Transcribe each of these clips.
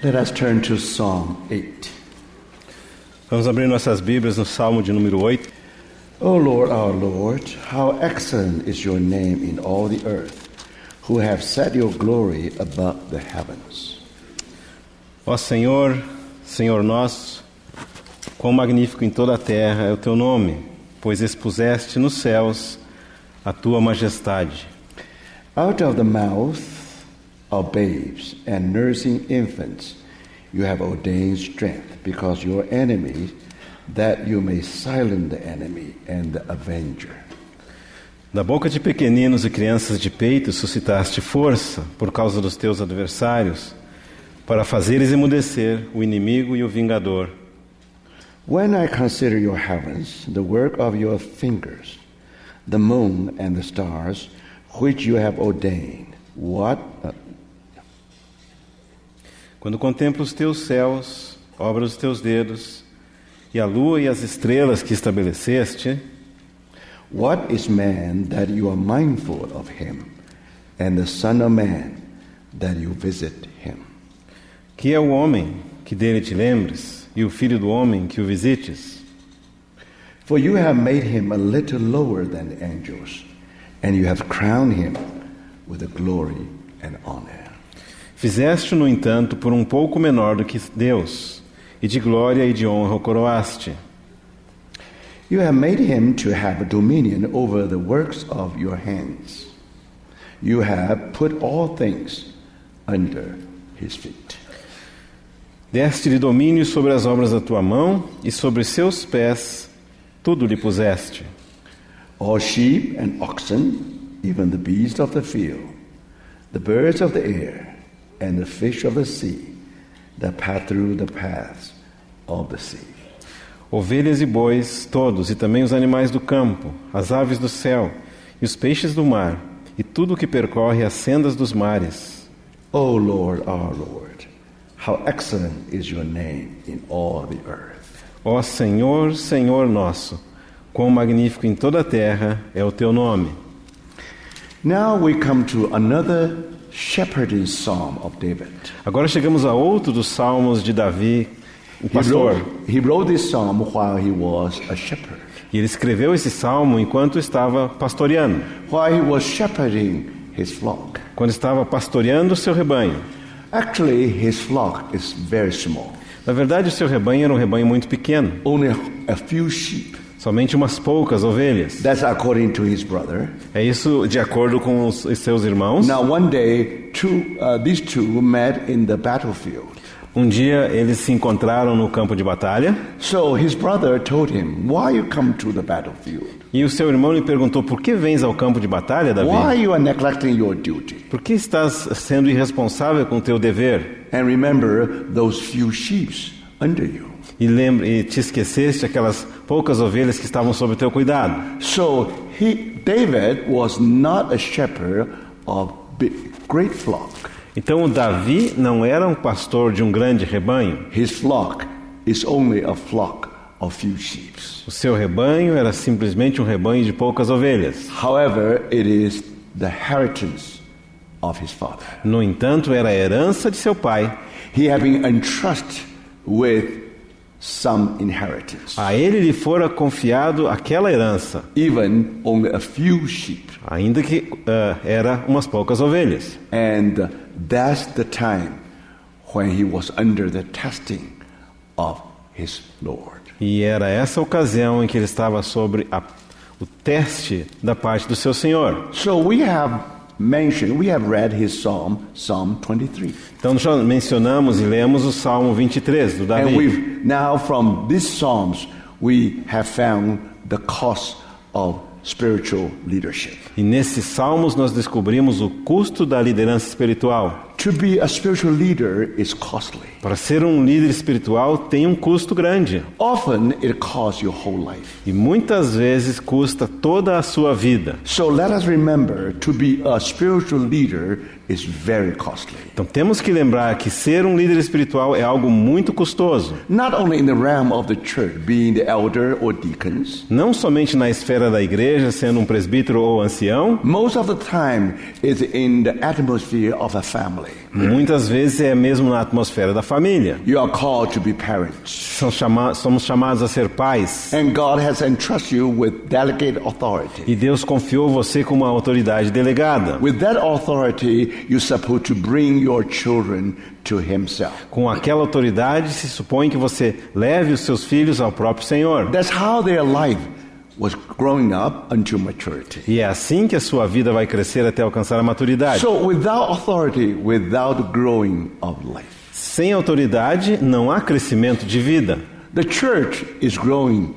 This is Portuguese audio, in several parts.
Let us turn to Psalm 8. Vamos abrir nossas Bíblias no Salmo de número 8. O Lord, our Lord, how excellent is your name in all the earth, who have set your glory above the heavens. Ó Senhor, Senhor nosso, quão magnífico em toda a terra é o teu nome, pois expuseste nos céus a tua majestade. Out of the mouth of babes and nursing infants, you have ordained strength, because your enemy, that you may silence the enemy and the avenger. Da boca de pequeninos e crianças de peito suscitaste força por causa dos teus adversários, para fazeres emudecer o inimigo e o vingador. When I consider your heavens, the work of your fingers, the moon and the stars, which you have ordained, Quando contemplo os teus céus, obra dos teus dedos, e a lua e as estrelas que estabeleceste, what is man that you are mindful of him, and the Son of Man that you visit him? que é o homem que dele te lembres, e o filho do homem que o visites? For you have made him a little lower than the angels, and you have crowned him with the glory and honor. Fizeste-o, no entanto, por um pouco menor do que Deus, e de glória e de honra o coroaste. You have made him to have dominion over the works of your hands. You have put all things under his feet. Deste-lhe domínio sobre as obras da tua mão, e sobre seus pés tudo lhe puseste. All sheep and oxen, even the beasts of the field, the birds of the air, and the fish of the sea, that pass through the paths of the sea. Ovelhas e bois, todos, e também os animais do campo, as aves do céu, e os peixes do mar, e tudo o que percorre as sendas dos mares. O Lord, our Lord, how excellent is your name in all the earth. Ó Senhor, Senhor nosso, quão magnífico em toda a terra é o teu nome. Now we come to another shepherding psalm of David. Agora chegamos a outro dos salmos de Davi, o pastor. He wrote this psalm while he was a shepherd. E ele escreveu esse salmo enquanto estava pastoreando. While he was shepherding his flock. Quando estava pastoreando o seu rebanho. Actually, his flock is very small. Na verdade, o seu rebanho era um rebanho muito pequeno. Only a few sheep. Somente umas poucas ovelhas. That's according to his brother. É isso de acordo com os seus irmãos. Now one day, these two met in the battlefield. Um dia eles se encontraram no campo de batalha. So his brother told him, "Why you come to the battlefield?" E o seu irmão lhe perguntou: por que vens ao campo de batalha, Davi? Why you are neglecting your duty? Por que estás sendo irresponsável com o teu dever? And remember those few sheep under you. E te esqueceste aquelas poucas ovelhas que estavam sob o teu cuidado. So David was not a shepherd of great flock. Então o Davi não era um pastor de um grande rebanho. His flock is only a flock of few sheep. O seu rebanho era simplesmente um rebanho de poucas ovelhas. However, it is the inheritance of his father. No entanto, era a herança de seu pai. He had been entrusted with some inheritance. A ele lhe fora confiado aquela herança. Even only a few sheep. Ainda que era umas poucas ovelhas. And that's the time when he was under the testing of his Lord. E era essa ocasião em que ele estava sobre o teste da parte do seu Senhor. So we have read his Psalm 23. Então já mencionamos e lemos o Salmo 23 do Davi. And now from these Psalms we have found the cost of spiritual leadership. E nesses salmos nós descobrimos o custo da liderança espiritual. To be a spiritual leader is costly. Para ser um líder espiritual tem um custo grande. Often it costs your whole life. E muitas vezes custa toda a sua vida. So let us remember, to be a spiritual leader is very costly. Então temos que lembrar que ser um líder espiritual é algo muito custoso. Not only in the realm of the church, being the elder or deacons. Não somente na esfera da igreja, sendo um presbítero ou ancião. Most of the time is in the atmosphere of a family. family. Muitas vezes é mesmo na atmosfera da família. You are called to be parents. Somos chamados a ser pais. And God has entrusted you with delegate authority. E Deus confiou você com uma autoridade delegada. With that authority, you're supposed to bring your children to Himself. Com aquela autoridade, se supõe que você leve os seus filhos ao próprio Senhor. That's how their life was growing up until maturity. E é assim que a sua vida vai crescer até alcançar a maturidade. So without authority, without growing of life. Sem autoridade, não há crescimento de vida. The church is growing.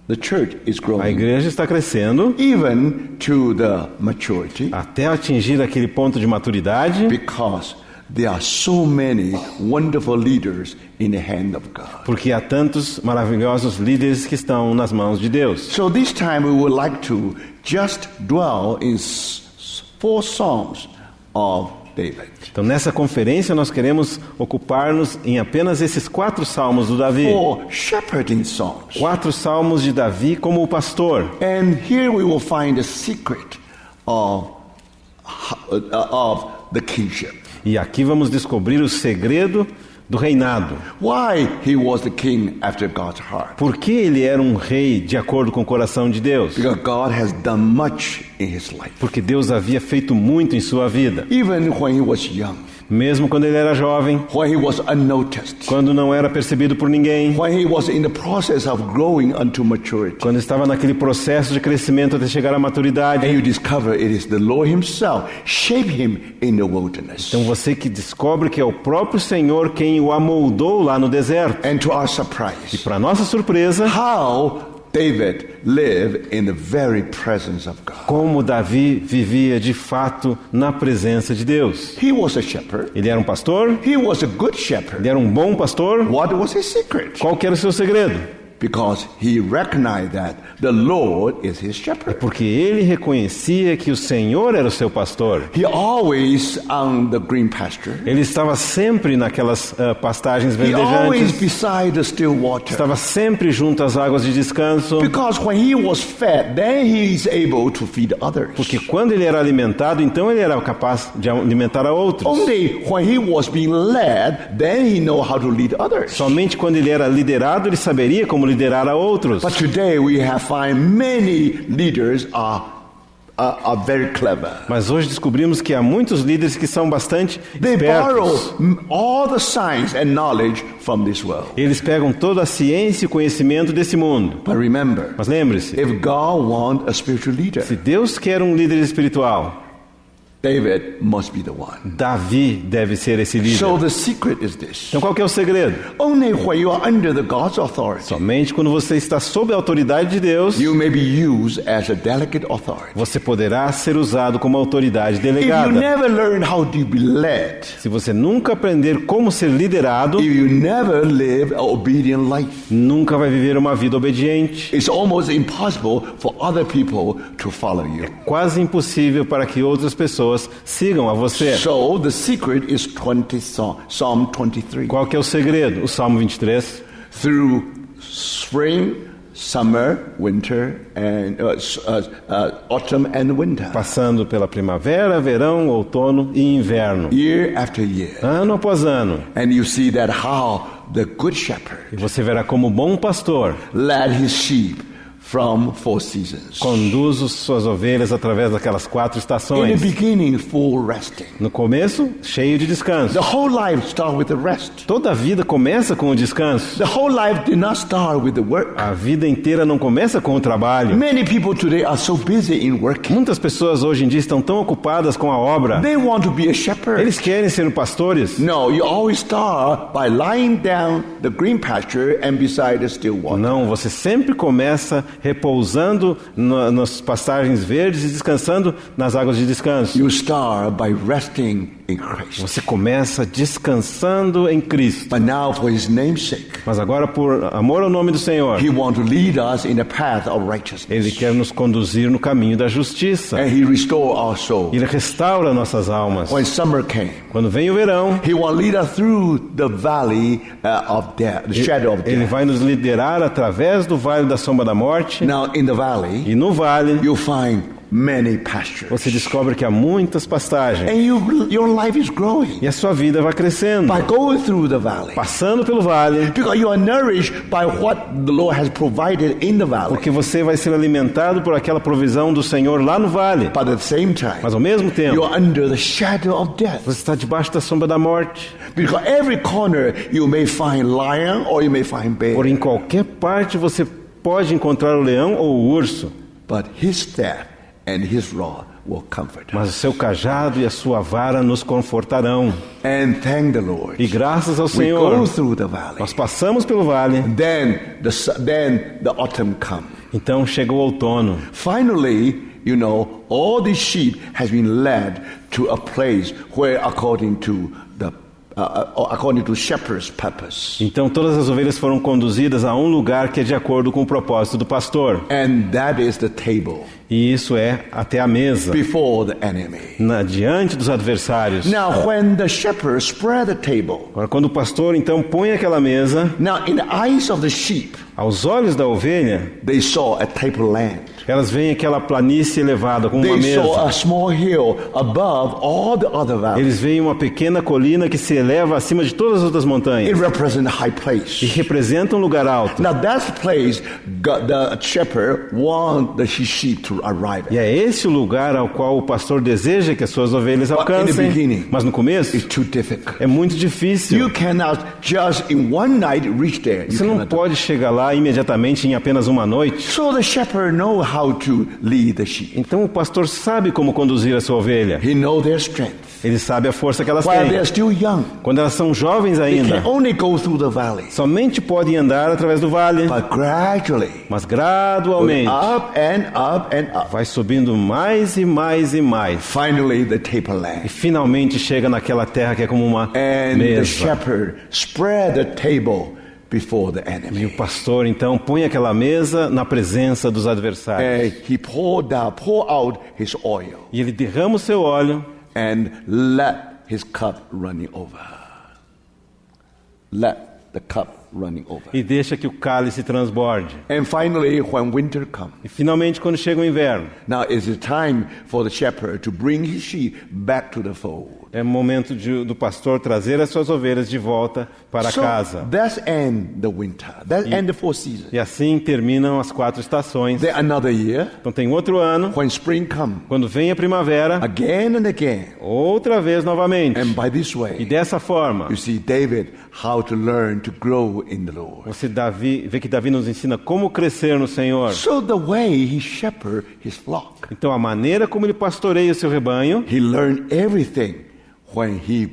The church is A growing igreja está crescendo even to the maturity até atingir aquele ponto de maturidade, because there are so many wonderful leaders in the hand of God. porque há tantos maravilhosos líderes que estão nas mãos de Deus. So this time we would like to just dwell in 4 Psalms of David. Então, nessa conferência, nós queremos ocupar-nos em apenas esses 4 salmos do Davi. 4 shepherding psalms. 4 salmos de Davi como o pastor. And here we will find the secret of the kingship. E aqui vamos descobrir o segredo do reinado. Why he was the king after God's heart. Por que ele era um rei de acordo com o coração de Deus? Because God has done much in his life. Porque Deus havia feito muito em sua vida. Even when he was young. Mesmo quando ele era jovem, When he was unnoticed. quando não era percebido por ninguém, When he was in the process of growing unto maturity. quando estava naquele processo de crescimento até chegar à maturidade. And you discover it is the Lord himself shape him in the wilderness. Então você que descobre que é o próprio Senhor quem o amoldou lá no deserto. And to our E surprise, para nossa surpresa, how David lived in the very presence of God. como Davi vivia de fato na presença de Deus. He was a shepherd. Ele era um pastor, He was a good shepherd. ele era um bom pastor. What was his secret? Qual que era o seu segredo? Because he recognized that the Lord is his shepherd. Porque ele reconhecia que o Senhor era o seu pastor. He always on the green pasture. Ele estava sempre naquelas pastagens He always verdejantes. beside the still water. Estava sempre junto às águas de descanso. Because when he was fed, then he is able to feed others. Porque quando ele era alimentado, então ele era capaz de alimentar a outros. Only when he was being led, then he know how to lead others. Somente quando ele era liderado, ele saberia como liderar a outros. But today we have find many leaders are very clever. Mas hoje descobrimos que há muitos líderes que são bastante They borrow espertos. all the science and knowledge from this world. Eles pegam toda a ciência e o conhecimento desse mundo. But remember, Mas lembre-se, if God wants a spiritual leader, se Deus quer um líder espiritual, David must be the one. Davi deve ser esse líder. So the secret is this. Então qual que é o segredo? Only when you are under the God's authority, Somente quando você está sob a autoridade de Deus, you may be used as a delegate authority. você poderá ser usado como autoridade If you delegada. never learn how to be led, Se você nunca aprender como ser liderado, if you never live an obedient life, nunca vai viver uma vida obediente. it's almost impossible for other people to follow you. Quase impossível para que outras pessoas sigam a você. So the secret is Psalm 23. Qual que é o segredo? O Salmo 23. Through spring, summer, winter, and autumn and winter, Passando pela primavera, verão, outono e inverno. year after year, Ano após ano. and you see that how the good shepherd E você verá como o bom pastor led his sheep from 4 seasons. conduz suas ovelhas através daquelas 4 In estações. the beginning, full resting. No começo, cheio de descanso. The whole life starts with the rest. Toda a vida começa com o descanso. The whole life did not start with the work. A vida inteira não começa com o trabalho. Many people today are so busy in working. Muitas pessoas hoje em dia estão tão ocupadas com a obra. They want to be a shepherd. Eles querem ser pastores. No, you always start by lying down the green pasture and beside the still water. Não, você sempre começa repousando nas pastagens verdes e descansando nas águas de descanso. You start by resting in Christ. Você começa descansando em Cristo. But now for his name's sake, Mas agora, por amor ao nome do Senhor, he wants to lead us in the path of Ele righteousness. quer nos conduzir no caminho da justiça. And he restore our soul. Ele restaura nossas almas. When summer came, Quando vem o verão, he will lead us through the valley of death, the shadow of Ele death. vai nos liderar através do vale da sombra da morte. Now in the valley, E no vale, you'll find many pastures. você descobre que há muitas pastagens. And your life is growing E a sua vida vai crescendo, by going through the valley. passando pelo vale, Because you are nourished by what the Lord has provided in the valley. porque você vai ser alimentado por aquela provisão do Senhor lá no vale. But at the same time, Mas ao mesmo you tempo, are under the shadow of death. você está debaixo da sombra da morte. Because every corner you may find lion or you may find bear. Por em qualquer parte você pode encontrar o leão ou o urso, But his staff and his rod will comfort mas o us. seu cajado e a sua vara nos confortarão. And thank the Lord. E graças ao We Senhor, go through the valley. nós passamos pelo vale. Then the autumn comes. Então chega o outono. Finally, all the sheep has been led to a place where, according to shepherd's purpose, Então todas as ovelhas foram conduzidas a um lugar que é de acordo com o propósito do pastor. and that is the table E isso é até a mesa, before the enemy. diante dos adversários. Now, when the shepherd spread the table, Agora, quando o pastor então põe aquela mesa, now in the eyes of the sheep, aos olhos da ovelha, they saw a tableland. elas veem aquela planície elevada com uma They saw mesa. a small hill above all the other valleys. Eles veem uma pequena colina que se eleva acima de todas as outras It montanhas represents a high e place. representa um lugar alto. Now that's the place the shepherd wants the sheep to arrive E at. é esse o lugar ao qual o pastor deseja que as suas ovelhas in the alcancem. beginning, Mas no começo It's too difficult. é muito difícil. You cannot just in one night reach there. You Você não cannot. pode chegar lá imediatamente em apenas uma noite. So the shepherd knows how to lead the sheep. Então o pastor sabe como conduzir a sua ovelha. He knows their strength. Ele sabe a força que elas While têm. they're still young, Quando elas são jovens they ainda, can only go through the valley. somente podem andar através do vale, But gradually, mas gradualmente up and up and up. vai subindo mais e mais e mais. Finally, the E tableland. finalmente chega naquela terra que é como uma And the mesa. shepherd spread the table before the E enemy. o pastor então põe aquela mesa na presença dos adversários. He poured out his oil E ele derrama o seu óleo and let his cup running over. Let the cup running over. e deixa que o cálice transborde. And finally, when winter comes, E finalmente quando chega o inverno, now is the time for the shepherd to bring his sheep back to the fold. é momento do pastor trazer as suas ovelhas de volta para So casa. that's end the winter. That's end the fourth season. E assim terminam as 4 estações. Then another year, Então tem outro ano, when spring comes, quando vem a primavera, again and again. outra vez novamente. And by this E way, dessa forma, you see David how to learn to grow in the Lord. você vê que Davi nos ensina como crescer no Senhor. So the way he shepherd his flock, Então a maneira como ele pastoreia o seu rebanho, he learned everything when he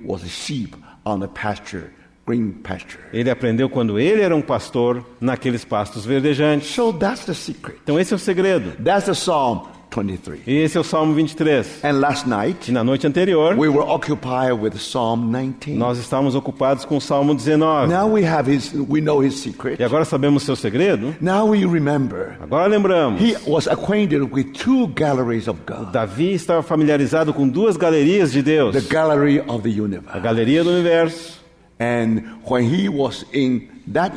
was a sheep on the pasture, green pasture. ele aprendeu quando ele era um pastor naqueles pastos verdejantes. So that's the secret. Então esse é o segredo. That's the Psalm 23. Esse é o Salmo 23. And last night, E na noite anterior, we were occupied with Psalm 19. nós estávamos ocupados com o Salmo 19. Now we know his secret. E agora sabemos o seu segredo. Now we remember. Agora lembramos. He was acquainted with 2 galleries of God. Davi estava familiarizado com 2 galerias de Deus. The gallery of the A universe. galeria do universo. And when he was in that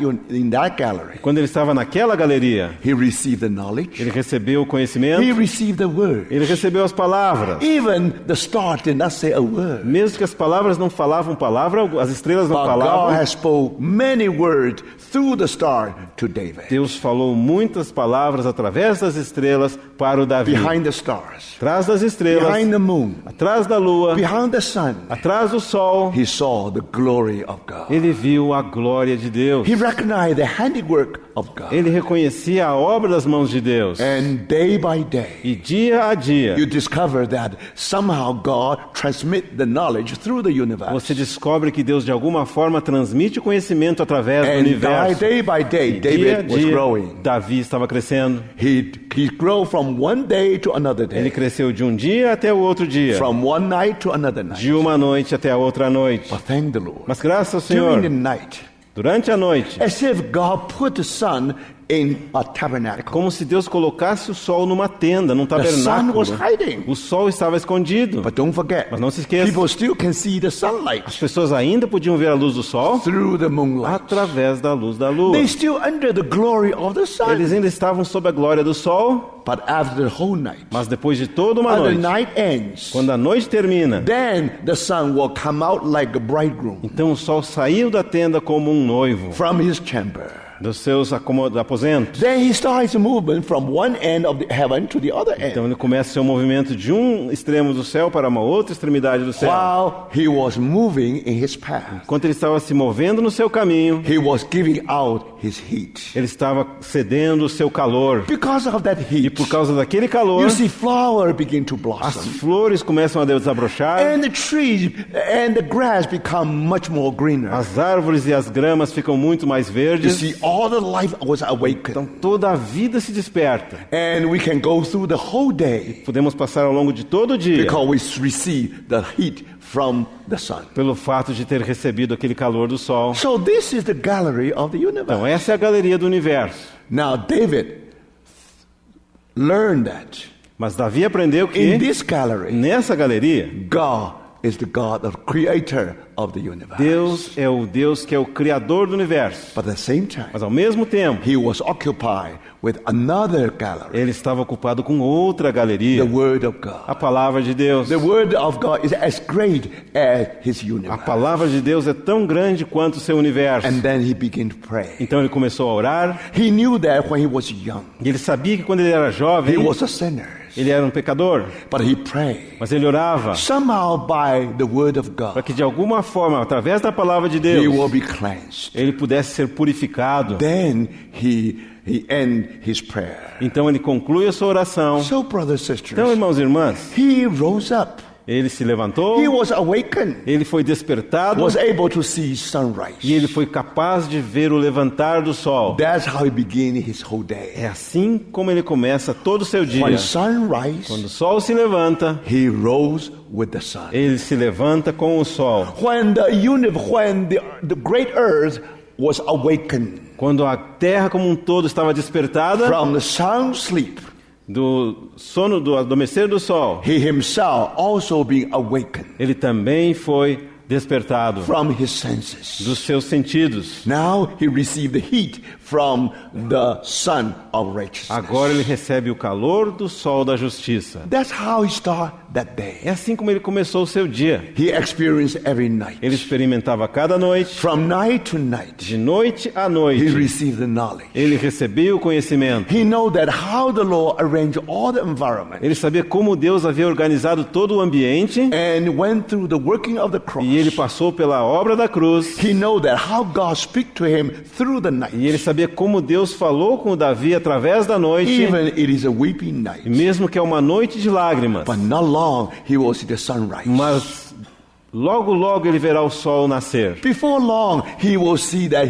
gallery, Quando ele estava naquela galeria, he received the knowledge. ele recebeu o He conhecimento, received the word. ele recebeu as palavras. Even the star did not say a word. Mesmo que as palavras não falavam palavra, as estrelas não But God falavam, has spoke many words through the star to David. Deus falou muitas palavras através das estrelas para o Davi. Behind the stars, Atrás das estrelas, behind the moon, atrás da lua, behind the sun, atrás do sol, he saw the glory of God. ele viu a glória de Deus. He recognized the handiwork of God. Ele reconhecia a obra das mãos de Deus. And day by day, E dia a dia, you discover that somehow God transmits the knowledge through the universe. você descobre que Deus de alguma forma transmite o conhecimento através do And universo. day by day, E dia a David was dia, growing. Davi estava crescendo. He grew from one day to another Ele day, cresceu de um dia até o outro dia, from one night to another night. de uma noite até a outra noite. But thank the Lord. Mas graças ao During Senhor, the night, durante a noite, as if God put the sun in a tabernacle. Como se Deus colocasse o sol numa tenda, num The sun tabernáculo. was hiding. O sol estava escondido. But don't forget, Mas não se esqueça. people still can see the sunlight As pessoas ainda podiam ver a luz do sol through the moonlight. através da luz da lua. They still under the glory of the sun. Eles ainda estavam sob a glória do sol, But after the whole night, mas depois de toda uma as the noite, night ends, quando a noite termina, then the sun will come out like a bridegroom então o sol saiu da tenda como um noivo from his chamber. dos seus aposentos. Then he starts a movement from one end of the heaven to the other Então end. ele começa seu movimento de um extremo do céu para uma outra extremidade do céu. While he was moving in his path, Enquanto ele estava se movendo no seu caminho, he was giving out his heat. ele estava cedendo o seu calor. Because of that E heat, por causa daquele calor, you see flower begin to as blossom. flores começam a desabrochar, And the trees and the grass become much more greener. as árvores e as gramas ficam muito mais You verdes. see, all the life was awakened. Então toda a vida se desperta. And we can go through the whole day Podemos passar ao longo de todo o dia because we receive the heat from the sun. pelo fato de ter recebido aquele calor do sol. So this is the gallery of the Então universe. essa é a galeria do universo. Now David learned that Mas Davi aprendeu in que this gallery, nessa galeria God is the God of creator of the universe. Deus é o Deus que é o criador do universo. But at the same time, Mas ao mesmo tempo, he was occupied with another gallery, ele estava ocupado com outra the galeria, Word of a God. palavra de Deus. The Word of God is as great as his A universe. palavra de Deus é tão grande quanto o seu universo. And then he began to pray. Então ele começou a orar, He knew that when he was young, e ele sabia que quando ele era jovem, he was a sinner. ele era um pecador, But he prayed. mas ele orava Somehow by the Word of para God, que de alguma forma, através da palavra de he Deus, will be cleansed. ele pudesse ser purificado. Then he end his prayer. Então ele conclui a sua oração. So, brothers and Então, sisters, irmãos e irmãs, he rose up. ele se levantou, He was awakened. ele foi despertado Was able to see sunrise. e ele foi capaz de ver o levantar do sol. That's how he began his whole day. É assim como ele começa todo o seu dia. When sunrise, Quando o sol se levanta, he rose with the sun. ele se levanta com o sol. When the great earth was awakened Quando a terra como um todo estava despertada from the sound sleep, do sono do adormecer do sol, he himself also being awakened ele também foi despertado from his senses. dos seus sentidos. Now he received the heat from the sun of righteousness. Agora ele recebe o calor do sol da justiça. That's how he started that day. É assim como ele começou o seu dia. He experienced every night. Ele experimentava cada noite, From night to night, de noite a he noite. received the knowledge. Ele recebia o conhecimento. He know that how the Lord arranged all the environment Ele sabia como Deus havia organizado todo o ambiente and went through the working of the cross. e ele passou pela obra da cruz. He know that how God speak to him through the night. E ele sabia como Deus falou com Davi através da noite, Even it is a weeping night. e mesmo que é uma noite de lágrimas. But not long he will see the sunrise. Mas logo, logo ele verá o sol nascer. Before long he will see the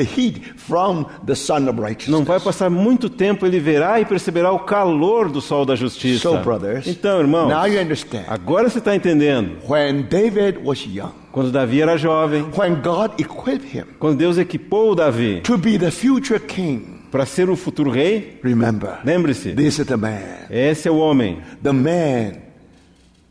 heat from the sun of Não righteousness. vai passar muito tempo, ele verá e perceberá o calor do sol da justiça. So, brothers, Então, irmãos, now you understand. agora você está entendendo. When David was young, Quando Davi era jovem, when God equipped him quando Deus equipou o Davi to be the future king, para ser o futuro rei, remember, lembre-se, this is the man esse é o homem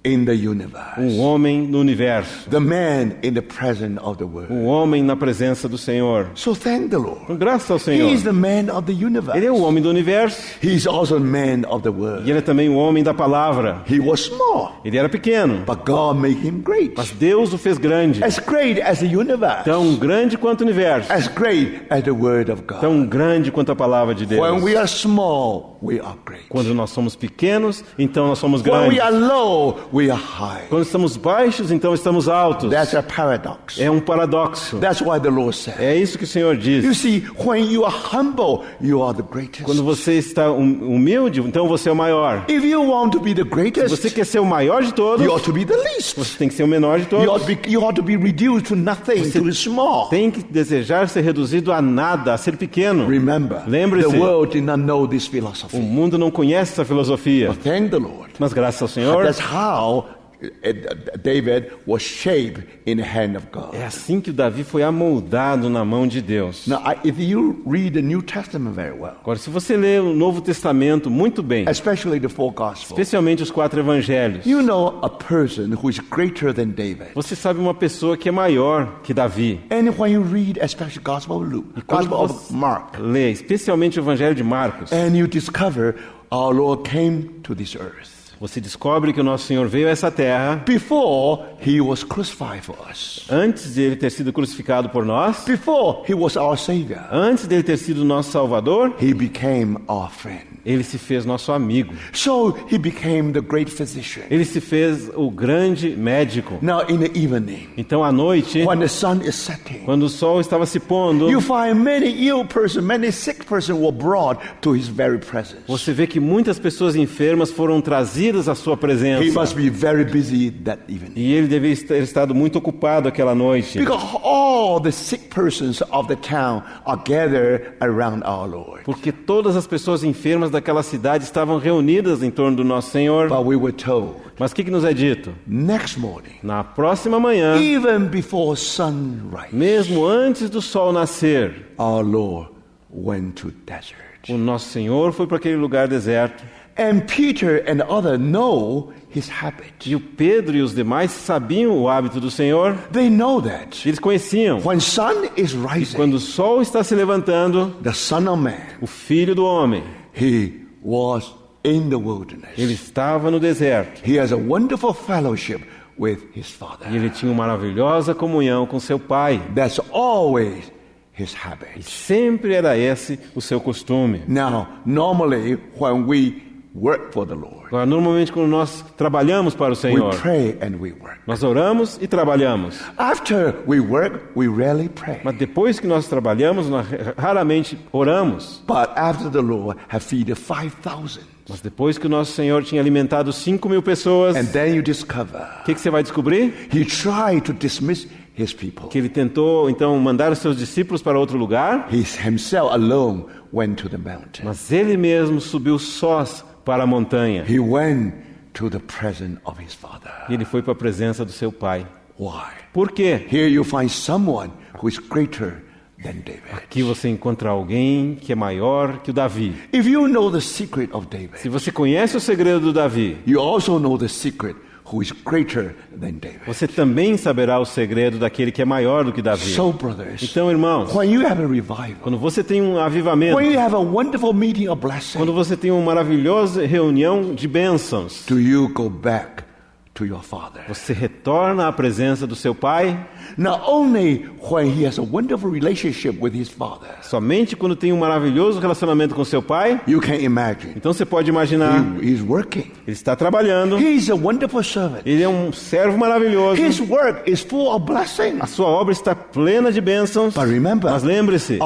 in the universe, o homem no universo, the man in the presence of the word. o homem na presença do Senhor. So thank the Lord. Então, graças ao He Senhor. is the man of the universe. Ele é o homem do universo He is also the man of the e word. ele é também o homem da palavra. He was small, Ele era pequeno, but God made him great. mas Deus o fez grande. As great as the universe, Tão grande quanto o universo, as great as the word of God. tão grande quanto a palavra de Deus. When we are small, we are great. Quando nós somos pequenos, então nós somos When we grandes. are low, we are high. Quando estamos baixos, então estamos altos. That's a paradox. É um paradoxo. That's why the Lord said. É isso que o Senhor diz. You see, when you are humble, you are the greatest. Quando você está humilde, então você é o maior. If you want to be the Se greatest, você quer ser o maior de todos, you ought to be the least. você tem que ser o menor de todos. You ought to be reduced to nothing, to the small. Tem que desejar ser reduzido a nada, a ser pequeno. Remember, Lembre-se. the world did not know this O philosophy. mundo não conhece essa filosofia. But thank the Lord. Mas graças ao Senhor, That's how David was shaped in the hand of God. É assim que o Davi foi amoldado na mão de Deus. Now, if you read the New Testament very well, Agora, se você lê o Novo Testamento muito bem, especially the four Gospels, especialmente os 4 evangelhos, you know a person who is greater than David. você sabe uma pessoa que é maior que Davi. And when you read, especially Gospel of Luke, Quando Gospel of você Mark, lê, especialmente o evangelho de Marcos, and you discover our Lord came to this earth. você descobre que o nosso Senhor veio a essa terra Before he was crucified for us. antes de ele ter sido crucificado por nós, Before he was our Savior. antes dele ter sido nosso Salvador, He became our friend. ele se fez nosso amigo. So he became the great physician. Ele se fez o grande médico. Now in the evening, Então, à noite, when the sun is setting, quando o sol estava se pondo, you find many ill persons, many sick persons were brought to his very presence. você vê que muitas pessoas enfermas foram trazidas à sua He presença. must be very busy that evening. E ele devia ter estado muito ocupado aquela noite. Because all the sick persons of the town are gathered around our Lord. Porque todas as pessoas enfermas daquela cidade estavam reunidas em torno do nosso Senhor. But we were told, Mas o que nos é dito? next morning, Na próxima manhã, even before sunrise, mesmo antes do sol nascer, our Lord went to desert. o nosso Senhor foi para aquele lugar deserto. And Peter and others know his habit. E o Pedro e os demais sabiam o hábito do Senhor. They know that Eles conheciam. when sun is rising, Quando o sol está se levantando, the Son of Man, o Filho do Homem, he was in the wilderness. ele estava no deserto. He has a wonderful fellowship with his Father. E ele tinha uma maravilhosa comunhão com seu Pai. That's always his E habit. sempre era esse o seu costume. Now, normally when we work for the Lord, Agora, normalmente, quando nós trabalhamos para o we Senhor, pray and we work. nós oramos e trabalhamos. After we work, we rarely pray. Mas depois que nós trabalhamos, nós raramente oramos. But after the Lord have feeded 5,000, Mas depois que o nosso Senhor tinha alimentado 5.000 pessoas, and o then you discover que você vai descobrir? he tried to dismiss his people. Que ele tentou, então, mandar os seus discípulos para outro lugar, He himself alone went to the mountain. mas ele mesmo subiu sós para a montanha. He went to the presence of his Father. E ele foi para a presença do seu Pai. Why? Por quê? Here you find someone who is greater than David. Aqui você encontra alguém que é maior que o Davi. If you know the secret of David, Se você conhece o segredo do Davi, you also know the secret who is greater than David. você também saberá o segredo daquele que é maior do que Davi. So, brothers, Então, irmãos, when you have a revival, quando você tem um avivamento, when you have a wonderful meeting of blessing, quando você tem uma maravilhosa reunião de bênçãos, do you go back to your Father? você retorna à presença do seu Pai. Not only when he has a wonderful relationship with his Father, Somente quando tem um maravilhoso relacionamento com seu Pai. you can imagine. Então você pode imaginar, He's working. ele está trabalhando, He's a wonderful servant. ele é um servo maravilhoso, His work is full of blessing. a sua obra está plena de bênçãos. But remember, Mas lembre-se,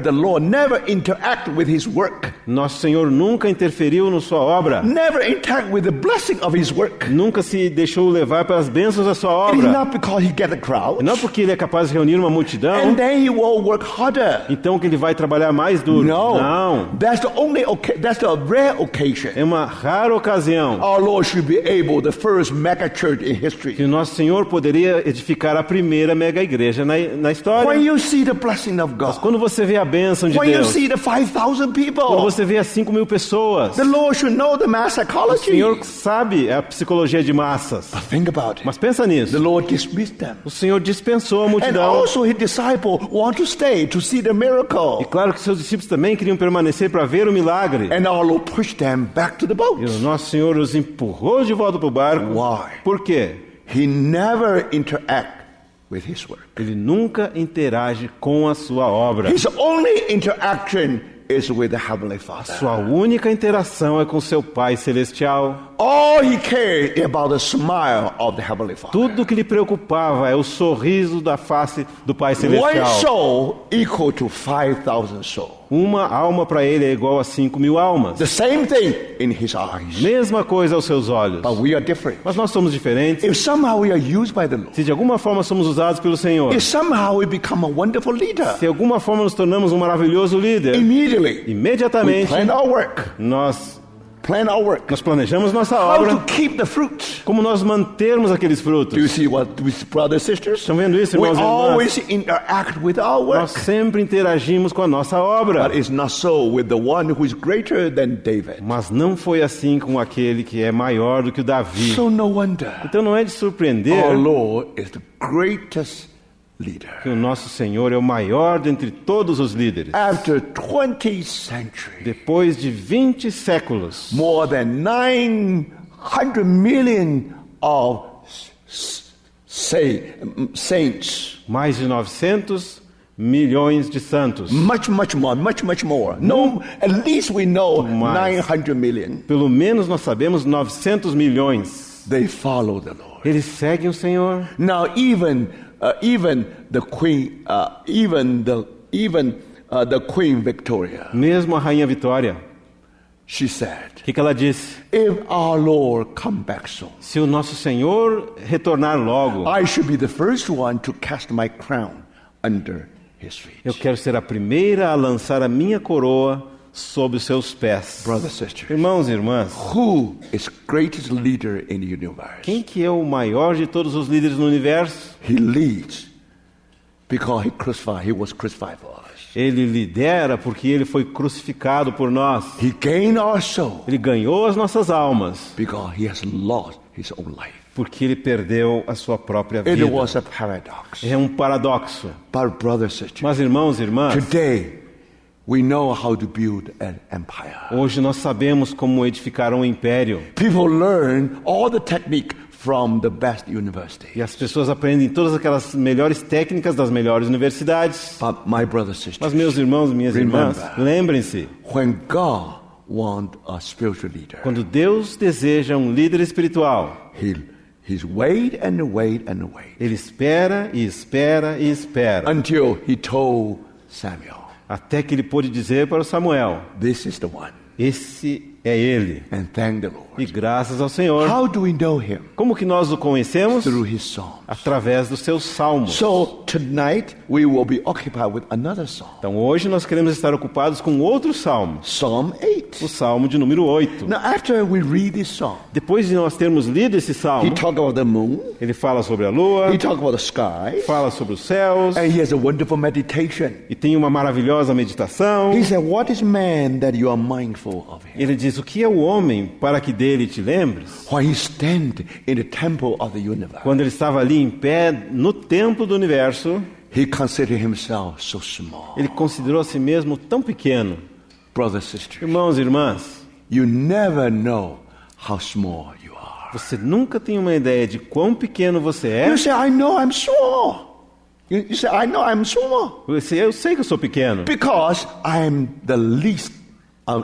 the Lord never interact with his work. nosso Senhor nunca interferiu na sua obra, Never interact with the blessing of his work. nunca se deixou levar pelas bênçãos da sua It is obra. not because he get a crowd, Não porque ele é capaz de reunir uma multidão, and then he will work harder. então que ele vai trabalhar mais duro. No, Não, that's the rare occasion. é uma rara ocasião Our Lord should be able, the first mega church in que history. o nosso Senhor poderia edificar a primeira mega igreja na história. When you see the blessing of God, Quando você vê a bênção de when you Deus, see the 5,000 quando people, você vê as 5.000 pessoas, the Lord should know the mass o psychology. Senhor sabe a psicologia de massas. But think about it. Mas pensa nisso. The Lord dismissed them. O Senhor dispensou a And multidão. also his disciples want to stay to see the E miracle. claro que seus discípulos também queriam permanecer para ver o milagre. And our Lord pushed them back to the boat. E o nosso Senhor os empurrou de volta para o barco. Why? Por quê? He never interact with his work. Ele nunca interage com a sua obra. His only interaction is with the Heavenly Father. Sua única interação é com seu Pai Celestial. All he cared about the smile of the Heavenly Father. Tudo que lhe preocupava é o sorriso da face do Pai One Celestial. soul equal to 5,000 souls. Uma alma para ele é igual a 5.000 almas. The same thing in his eyes. Mesma coisa aos seus olhos. But we are different. Mas nós somos diferentes. If somehow we are used by the Lord, Se de alguma forma somos usados pelo Senhor, if somehow we become a wonderful leader, se de alguma forma nos tornamos um maravilhoso líder, immediately we imediatamente plan our work. nós plan our work. Nós planejamos nossa How obra, to keep the fruits. como nós mantermos aqueles Do you frutos. see what, brothers and sisters? Estão vendo isso, We irmãos e irmãs? always interact with our Nós work. sempre interagimos com a nossa obra. But it's not so with the one who is greater than David. Mas não foi assim com aquele que é maior do que o Davi. So no wonder Então não é de surpreender our Lord is the greatest leader. que o nosso Senhor é o maior dentre todos os líderes. After 20 centuries, Depois de 20 séculos, more than 900 million of saints. mais de 900 milhões de santos. Much more. No, at least we know Mais. 900 million. Pelo menos nós sabemos 900 milhões. They follow the Lord. Eles seguem o Senhor. Now, even the queen, the Queen Victoria, Mesmo a Rainha Vitória, she said, o que ela disse? "If our Lord come back soon, Se o nosso Senhor retornar logo, I should be the first one to cast my crown under His feet." eu quero ser a primeira a lançar a minha coroa sob os seus pés. Brothers, sisters, Irmãos e irmãs, who is greatest leader in the universe? quem que é o maior de todos os líderes no universo? He leads because He was crucified for us. Ele lidera porque ele foi crucificado por nós. He gained our soul Ele ganhou as nossas almas because He has lost His own life. porque ele perdeu a sua própria It vida. was a paradox. É um paradoxo. But brothers, sisters, Mas irmãos e irmãs, today we know how to build an empire. hoje nós sabemos como edificar um império. People learn all the technique from the best university. E as pessoas aprendem todas aquelas melhores técnicas das melhores universidades. But my brothers, sisters, Mas meus irmãos e minhas irmãs, Remember. lembrem-se, when God wants a spiritual leader, quando Deus deseja um líder espiritual, He's wait and wait and wait Ele espera e espera e espera, until He told Samuel, até que ele pôde dizer para o Samuel, "This is the one." esse é ele. And thank the Lord. E graças ao Senhor, How do we know Him? como que nós o conhecemos? Through His psalms. Através dos seus salmos. So tonight we will be occupied with another psalm, Então hoje nós queremos estar ocupados com outro salmo, Psalm 8. o salmo de número 8. Now, after we read this psalm, Depois de nós termos lido esse he salmo, talks about the moon, ele fala sobre a lua, he talks about the sky, fala sobre os céus, and he has a wonderful meditation. e tem uma maravilhosa meditação. He said, "What is man that you are mindful of him? Ele diz, o que é o homem para que dele te lembres? When he stand in the temple of the universe, Quando ele estava ali em pé no templo do universo, he considered himself so small." ele considerou a si mesmo tão pequeno. Brothers, sisters, Irmãos e irmãs, you never know how small you are. você nunca tem uma ideia de quão pequeno você é. You say, "I know I'm small." You say, "I know I'm small Eu sei que eu sou pequeno, because I'm the least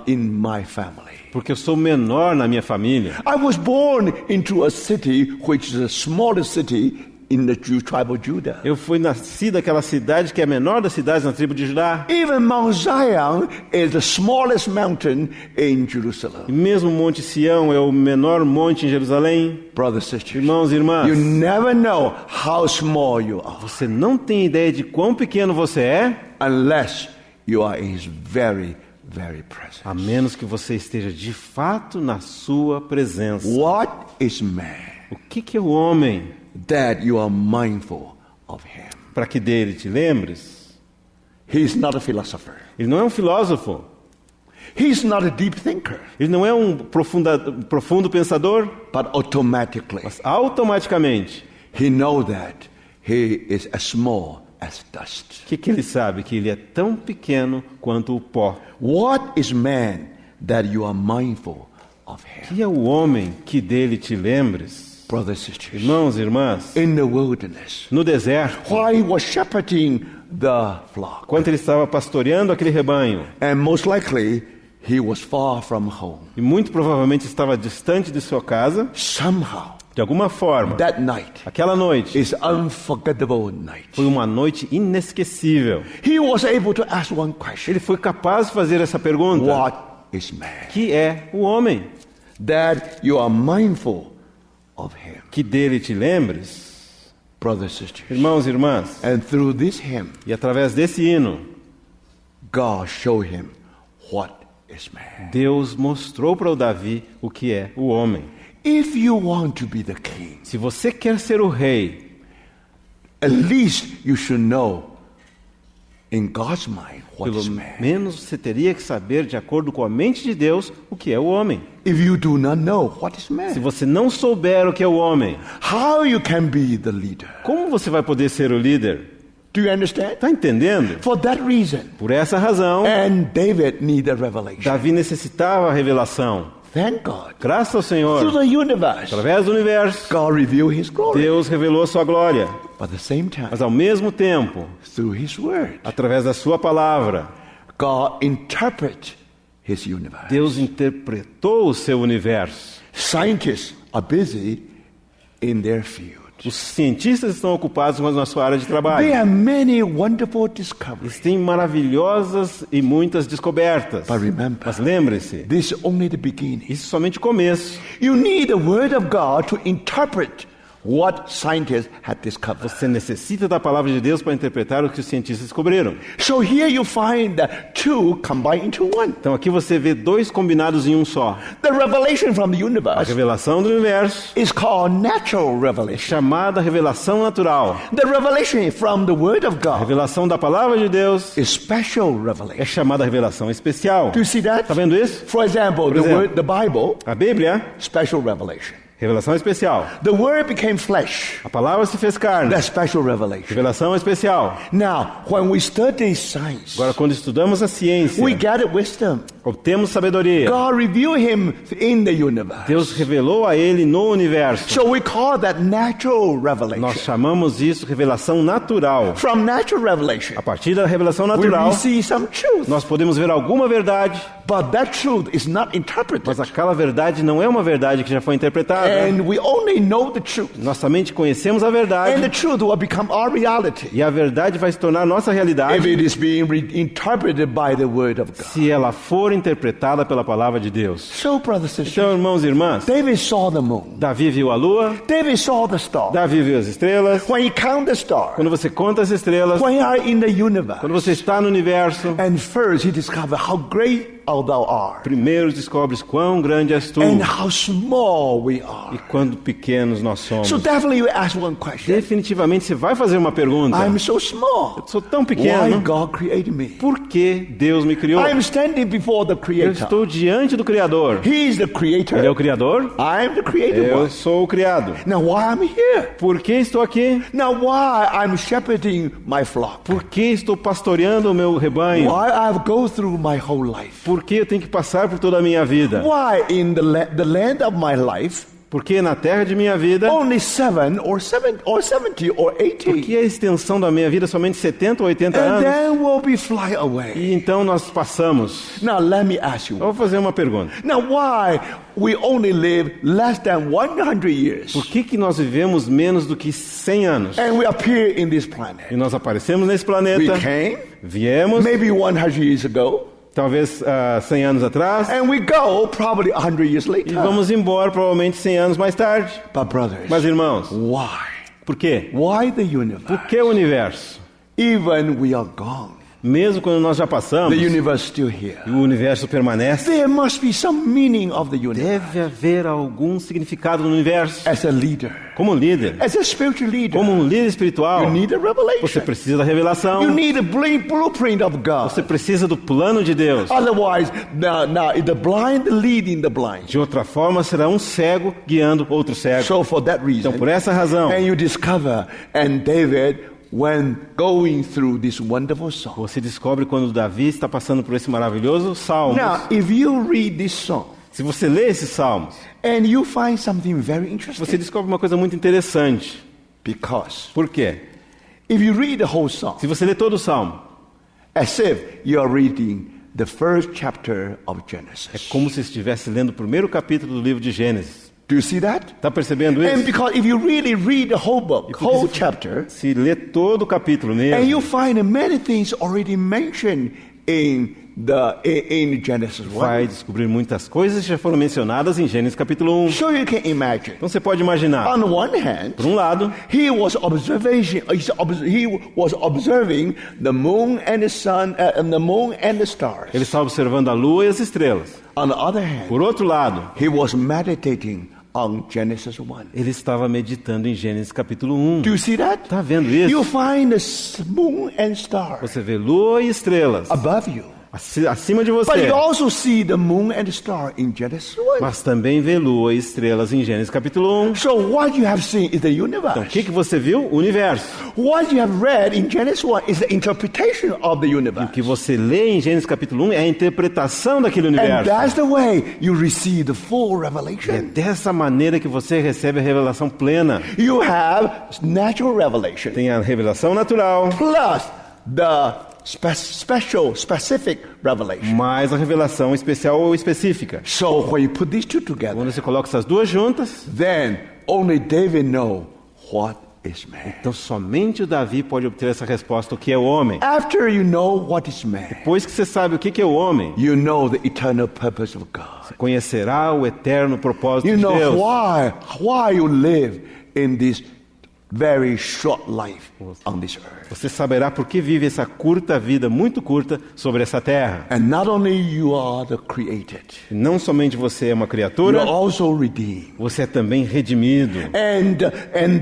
in my family." porque eu sou menor na minha família. I was born into a city which is the smallest city in the tribal Judah. Eu fui nascido naquela cidade que é a menor das cidades na tribo de Judá. Even Mount Zion is the smallest mountain in E Jerusalem. mesmo o Monte Sião é o menor monte em Jerusalém. Brothers, sisters, Irmãos e irmãs, you never know how small you are você não tem ideia de quão pequeno você é, unless you are in His very, very presence. a menos que você esteja de fato na sua presença. What is man O que é o homem that you are mindful of him? para que dele te lembres? He is not a philosopher. Ele não é um filósofo, He is not a deep thinker. ele não é um profundo pensador, But automatically, mas automaticamente, he knows that he is as small as dust. o que ele sabe? Que ele é tão pequeno quanto o pó. What is man that you are mindful of him? Que é o homem que dele te lembres? Brothers and sisters, Irmãos e irmãs, in the wilderness, no deserto, while he was shepherding the flock, enquanto ele estava pastoreando aquele rebanho, and most likely he was far from home, e muito provavelmente estava distante de sua casa, somehow de alguma forma, that night aquela noite is unforgettable night. foi uma noite inesquecível. He was able to ask one question. Ele foi capaz de fazer essa pergunta: What is man? que é o homem? That you are mindful of him. Que dele te lembres? Brothers and sisters, Irmãos e irmãs, and through this hymn, e através desse hino, God showed him what is man. Deus mostrou para o Davi o que é o homem. If you want to be the king, Se você quer ser o rei, at least you should know in God's mind what pelo is man. menos você teria que saber, de acordo com a mente de Deus, o que é o homem. If you do not know what is Se man, você não souber o que é o homem, how you can be the leader? como você vai poder ser o líder? Do you understand? Está entendendo? For that reason, Por essa razão, and David needed revelation. Davi necessitava a revelação. Thank God. Graças ao Senhor, Through the universe, através do universo, God revealed His glory. Deus revelou a sua glória. But at the same time, Mas ao mesmo tempo, through His word, através da sua palavra, God interpret His universe. Deus interpretou o seu universo. Scientists are busy in their field. Os cientistas estão ocupados na sua área de trabalho. There are many wonderful discoveries. Eles têm maravilhosas e muitas descobertas. But remember, Mas lembre-se, this is only the beginning. isso é somente o começo. You need the word of God to interpret what scientists had discovered. Você necessita da palavra de Deus para interpretar o que os cientistas descobriram. So here you find the two combined into one. Então aqui você vê dois combinados em um só. The revelation from the A universe revelação do universo is called natural é revelation. chamada revelação natural. The revelation from the word of A God revelação da palavra de Deus is special é revelation. chamada revelação especial. Do you see that? Está vendo isso? For example, Por the exemplo. word, the Bible, A Bíblia, special revelation. revelação especial. The word became flesh. A palavra se fez carne. That's special revelation. Revelação especial. Now, when we study science, Agora, quando estudamos a ciência, we gather wisdom. obtemos sabedoria. God revealed Him in the universe. Deus revelou a ele no universo. So we call that natural Nós revelation. chamamos isso revelação natural. From natural revelation, A partir da revelação we natural, see some truth. nós podemos ver alguma verdade, But that truth is not interpreted. mas aquela verdade não é uma verdade que já foi interpretada. And we only know the truth. Nós somente conhecemos a And the verdade truth will become our reality e a verdade vai se tornar nossa if realidade it is being interpreted by the word of God. se ela for interpretada pela palavra de Deus. So, brothers and sisters, Então, irmãos e irmãs, David saw the moon. Davi viu a lua, David saw the star. Davi viu as estrelas. When he counted the star, Quando você conta as estrelas, when you are in the quando universe, você está no universo, and first he discovered how great thou art, primeiro descobres quão grande és tu and how small we e are. quão pequenos nós somos. So definitely you ask one question. Definitivamente você vai fazer uma pergunta. I'm so small. Eu sou tão Why pequeno. God created me? Por que Deus me criou? I'm standing before the Eu Creator. estou diante do Criador. He is the Ele é Creator. o Criador, I'm the created eu one. sou o criado. Now why I'm here? Por que estou aqui? Now why I'm shepherding my flock? Por que estou pastoreando o meu rebanho? Why I've go through my whole life? Por que eu tenho que passar por toda a minha vida? Why in the land of my life Porque na terra de minha vida, only 7 or 70 or 80, porque a extensão da minha vida é somente 70 ou 80 and anos. then we'll be fly away. E então nós passamos. Now let me ask you. Eu vou fazer uma pergunta. Now why we only live less than 100 years Por que nós vivemos menos do que 100 anos? and we appear in this planet? E nós aparecemos nesse We planeta, came viemos, maybe 100 years ago, talvez 100 anos atrás, and we go probably 100 years e later. vamos embora provavelmente 100 anos mais tarde. But brothers, Mas irmãos, why? por quê? Why the Por universe? que o universo? Even we are gone, Mesmo quando nós já passamos, the universe still here. e o universo permanece, There must be some meaning of the universe. deve haver algum significado no universo. As a leader, Como líder, as a spiritual leader, como um líder espiritual, you need a você revelation. precisa da You revelação, need a blueprint of God. você precisa do plano de Deus. Otherwise, now the blind leading the blind. De outra forma, será um cego guiando outro cego. So for that Então, reason, por essa razão, and you discover, and David, when going through this wonderful song. você descobre quando Davi está passando por esse maravilhoso salmo. Now, if you read this song, Se você lê esses salmos, and you find something very você interesting, descobre uma coisa muito interessante. because Por quê? if you read the whole song, Se você lê todo o salmo, as if you are reading the first chapter of é Genesis. como se estivesse lendo o primeiro capítulo do livro de Gênesis. Do you see that? Está percebendo And isso? because if you really read the whole book, porque whole se- chapter, Se lê todo o capítulo and mesmo, you find many things already mentioned in in Genesis 1. vai descobrir muitas coisas que já foram mencionadas em Gênesis capítulo 1. So you can imagine. Então você pode imaginar, On one hand, por um lado, he was observing the moon and the sun, and the moon and the stars. ele está observando a lua e as estrelas. On the other hand, Por outro lado, he was meditating on Genesis 1. ele estava meditando em Gênesis capítulo 1. Do you see that? Está vendo You isso? find the moon and stars Você vê lua e estrelas above you. acima de But você. you also see the moon and the star in Genesis 1. Mas também vê lua e estrelas em Gênesis capítulo 1. So what you have seen is the universe. Então, o que você viu? O universo. What you have read in Genesis 1 is the interpretation of the O universe. que você lê em Gênesis capítulo 1 é a interpretação daquele And universo. that's the way you receive the full É revelation. dessa maneira que você recebe a revelação plena. You have natural revelation Tem a revelação natural, plus the specific revelation. mais a revelação especial ou específica. So when you put these two together, Quando você coloca essas duas juntas, then only David know what is man. então somente o Davi pode obter essa resposta, o que é o homem. After you know what is man, Depois que você sabe o que é o homem, you know the eternal purpose of God. conhecerá o eterno propósito You de know Deus. why you live in this very short life on this earth. Você saberá por que vive essa curta vida, muito curta, sobre essa terra. And not only you are the created, E não somente você é uma you're criatura, also redeemed. você é também redimido. And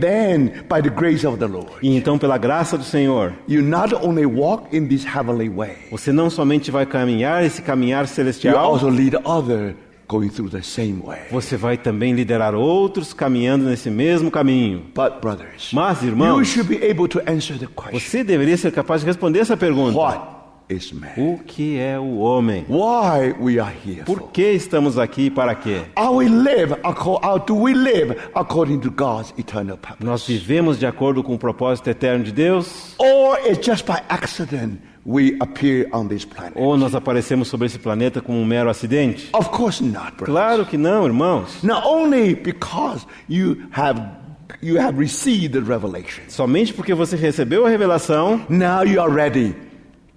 then by the grace of the Lord, E então, pela graça do Senhor, you not only walk in this heavenly way, você não somente vai caminhar esse caminhar you celestial, also lead other going through the same way. você vai também liderar outros caminhando nesse mesmo caminho. But brothers, Mas, you irmãos, should be able to answer the question, você deveria ser capaz de responder essa pergunta. what is man? O que é o homem? Why we are here for? Por que estamos aqui e para quê? Do we live according to God's eternal purpose? Nós vivemos de acordo com o propósito eterno de Deus? Or it's just by accident we appear on this planet? Ou nós aparecemos sobre esse planeta como um mero acidente? Of course not, brothers. Claro que não, irmãos. Not only because you have received the revelation. Somente porque você recebeu a revelação, Now you are ready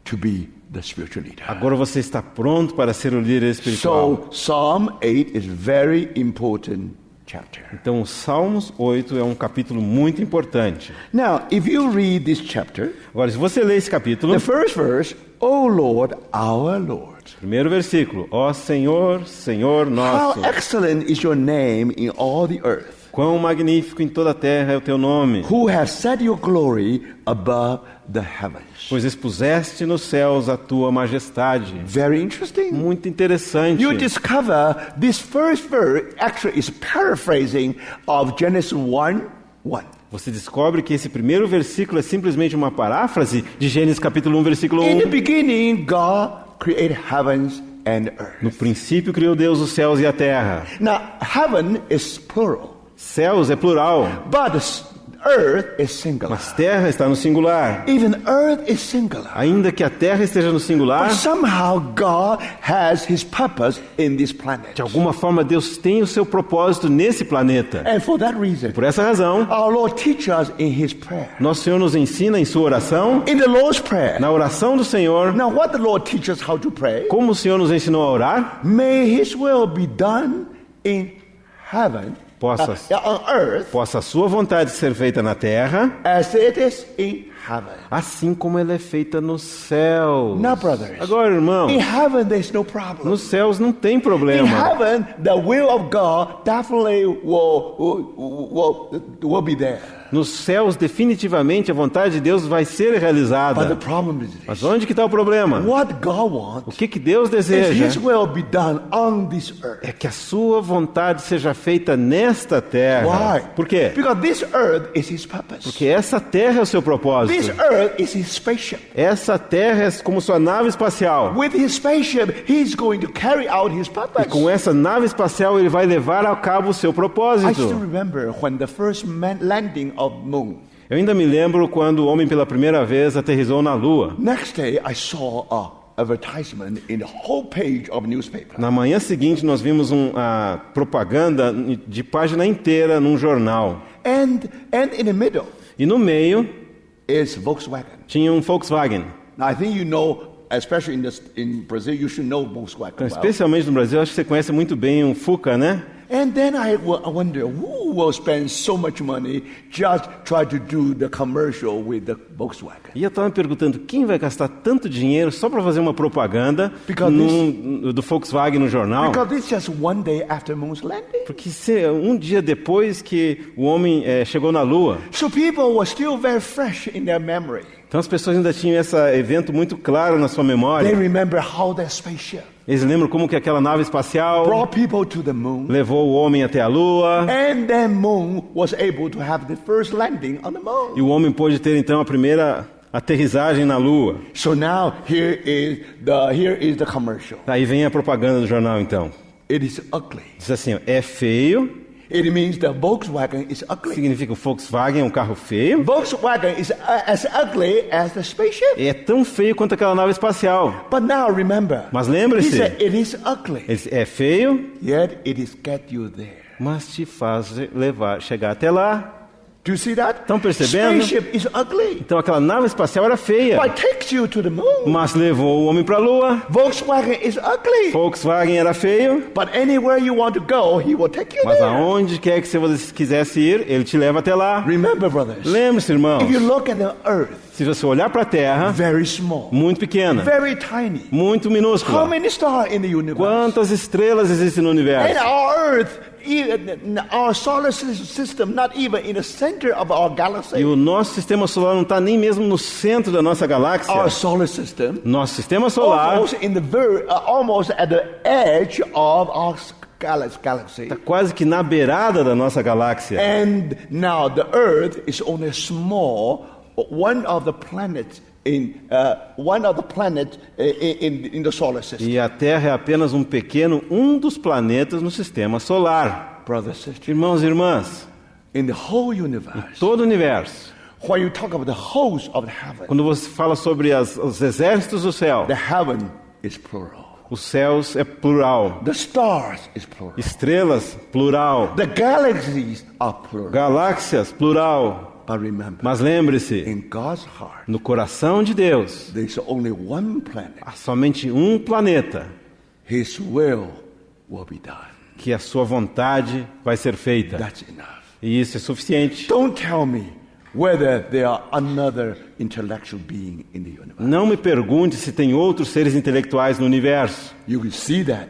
to be the spiritual leader. agora você está pronto para ser o líder espiritual. So Psalm 8 is very important chapter. Então, o Salmos 8 é um capítulo muito importante. Now, if you read this chapter, Agora, se você ler esse capítulo, the first verse, O Lord, our Lord, primeiro versículo: Ó Senhor, Senhor nosso, how excellent is your name in all the earth, quão magnífico em toda a terra é o teu nome, who has set your glory above the heavens. pois expuseste nos céus a tua majestade. Very interesting. Muito interessante. You discover this first verse actually is paraphrasing of Genesis 1:1. Você descobre que esse primeiro versículo é simplesmente uma paráfrase de Gênesis capítulo 1, versículo In the 1. beginning, God created heavens and earth. No princípio criou Deus os céus e a terra. Now, heaven is plural, Céus é plural, but earth is singular. mas terra está no singular. Even earth is singular. Ainda que a terra esteja no singular, But somehow God has his purpose in this planet. de alguma forma Deus tem o seu propósito nesse planeta. And for that reason, Por essa razão, our Lord teaches us in his prayer. nosso Senhor nos ensina em sua oração, In the Lord's Prayer. na oração do Senhor, Now, what the Lord teaches how to pray, como o Senhor nos ensinou a orar, may his will be done in heaven, on earth, possa a sua vontade ser feita na terra, as it is in heaven. assim como ela é feita nos céus. Now, brothers, Agora, irmão, in heaven there's no problem. nos céus não tem In problema. heaven, the will of God definitely will be there. Nos céus, definitivamente, a vontade de Deus vai ser But the realizada. problem is this. Mas onde que está o problema? What God O wants que Deus is deseja his will be done on this earth. é que a sua vontade seja feita nesta terra. Why? Por quê? Because this earth is his purpose. Porque essa terra é o seu This propósito. earth is his spaceship. Essa terra é como sua nave espacial. With his spaceship, he's going to carry out his purpose. E com essa nave espacial ele vai levar a cabo o seu I still propósito. remember when the first landing of moon. Eu ainda me lembro quando o homem pela primeira vez aterrissou na Lua. Next day, I saw a advertisement in the whole page of newspaper. Na manhã seguinte nós vimos uma propaganda de página inteira num jornal. And in the middle E no meio is Volkswagen. tinha um Volkswagen. Now, I think you know especially in Brazil, you should know Volkswagen Então, well. especialmente no Brasil, acho que você conhece muito bem um Fuca, né? And then I wonder, who will spend so much money just try to do the commercial with the Volkswagen? E eu estava me perguntando, quem vai gastar tanto dinheiro só para fazer uma propaganda do Volkswagen no jornal? Because this is just one day after moon's landing. Porque um dia depois que o homem chegou na Lua. So people were still very fresh in their memory. Então as pessoas ainda tinham esse evento muito claro na sua They memória. remember how their spaceship Eles lembram como que aquela nave espacial brought people to the moon. levou o homem até a Lua. And then moon was able to have the first landing on the moon. E o homem pôde ter então a primeira aterrissagem na Lua. So now here is the commercial. Aí vem a propaganda do jornal então. It is ugly. Diz assim, ó, é feio, It means the Volkswagen is ugly. significa o Volkswagen é um carro feio. Volkswagen is as ugly as the spaceship. É tão feio quanto aquela nave espacial. But now remember, Mas he lembre-se, said it is ugly, é feio, yet it is get you there. mas te faz chegar até lá. Do you see that? Estão percebendo? Spaceship is ugly, Então aquela nave espacial era feia, but takes you to the moon. mas levou o homem para a Lua. Volkswagen is ugly, Volkswagen era feio, but anywhere you want to go, he will take you mas there. aonde quer que você quisesse ir, ele te leva até lá. Remember, brothers, Lembre-se, irmãos, if you look at the earth, se você olhar para a Terra, very small, muito pequena, very tiny. muito How minúscula. many stars in the universe? Quantas estrelas existem no And universo? our earth, our solar system, not even in the center of our galaxy. E o nosso sistema solar não está nem mesmo no centro da nossa galáxia. Our solar system, Nosso sistema solar almost in the almost at the edge of our galaxy. está quase que na beirada da nossa galáxia. And now the Earth is only a small one of the planets in the solar system. E a Terra é apenas um dos planetas no sistema solar. Brothers, sisters, Irmãos e irmãs, in the whole universe, todo o universo, when you talk about the host of heaven, quando você fala sobre os exércitos do céu, the heaven is plural. os céus é plural. The stars is plural. Estrelas, plural. The galaxies are plural. Galáxias, plural. But remember, Mas lembre-se, in God's heart, no coração de Deus, there's only one planet. há somente um planeta His will be done. que a sua vontade vai ser feita. That's enough. E isso é suficiente. Don't tell me whether there are another intellectual being in the universe. Não me pergunte se tem outros seres intelectuais no universo. You can see that.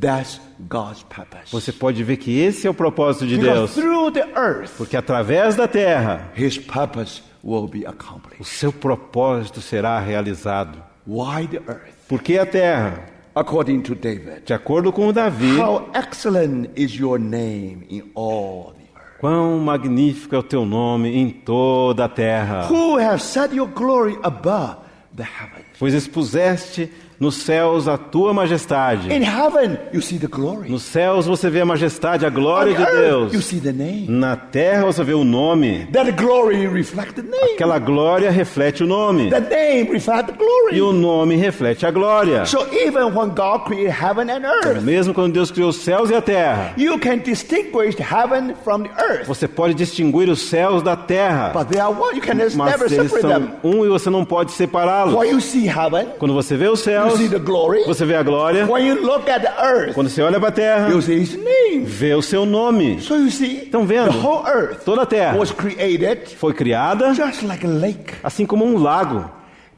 That's God's purpose. Você pode ver que esse é o propósito de Because Deus. through the earth, Porque através da terra, His purpose will be o accomplished. seu propósito será realizado. Why the earth? Por que a terra? According to David, De acordo com o Davi, how excellent is your name in all the earth. quão magnífico é o teu nome em toda a terra. Who have set your glory above the heavens. Pois expuseste nos céus a tua majestade. In heaven, you see the glory. Nos céus você vê a majestade, a glória On de earth, you Deus. see the name. Na terra você vê o nome. That glory reflects the name. Aquela glória reflete o nome. The name reflects the E o glory. nome reflete a glória. So even when God created heaven and earth, Mesmo quando Deus criou os céus e a terra, you can distinguish heaven from the earth. você pode distinguir os céus da terra. But they are one. You can never Mas eles separate them. são um e você não pode separá-los. When you see heaven, Quando você vê os you céus, see the glory. você vê a glória. When you look at the earth, Quando você olha para a terra, you see His name. vê o seu nome. So you see, Estão vendo? the whole earth Toda a terra was created foi criada just like a lake. assim como um lago.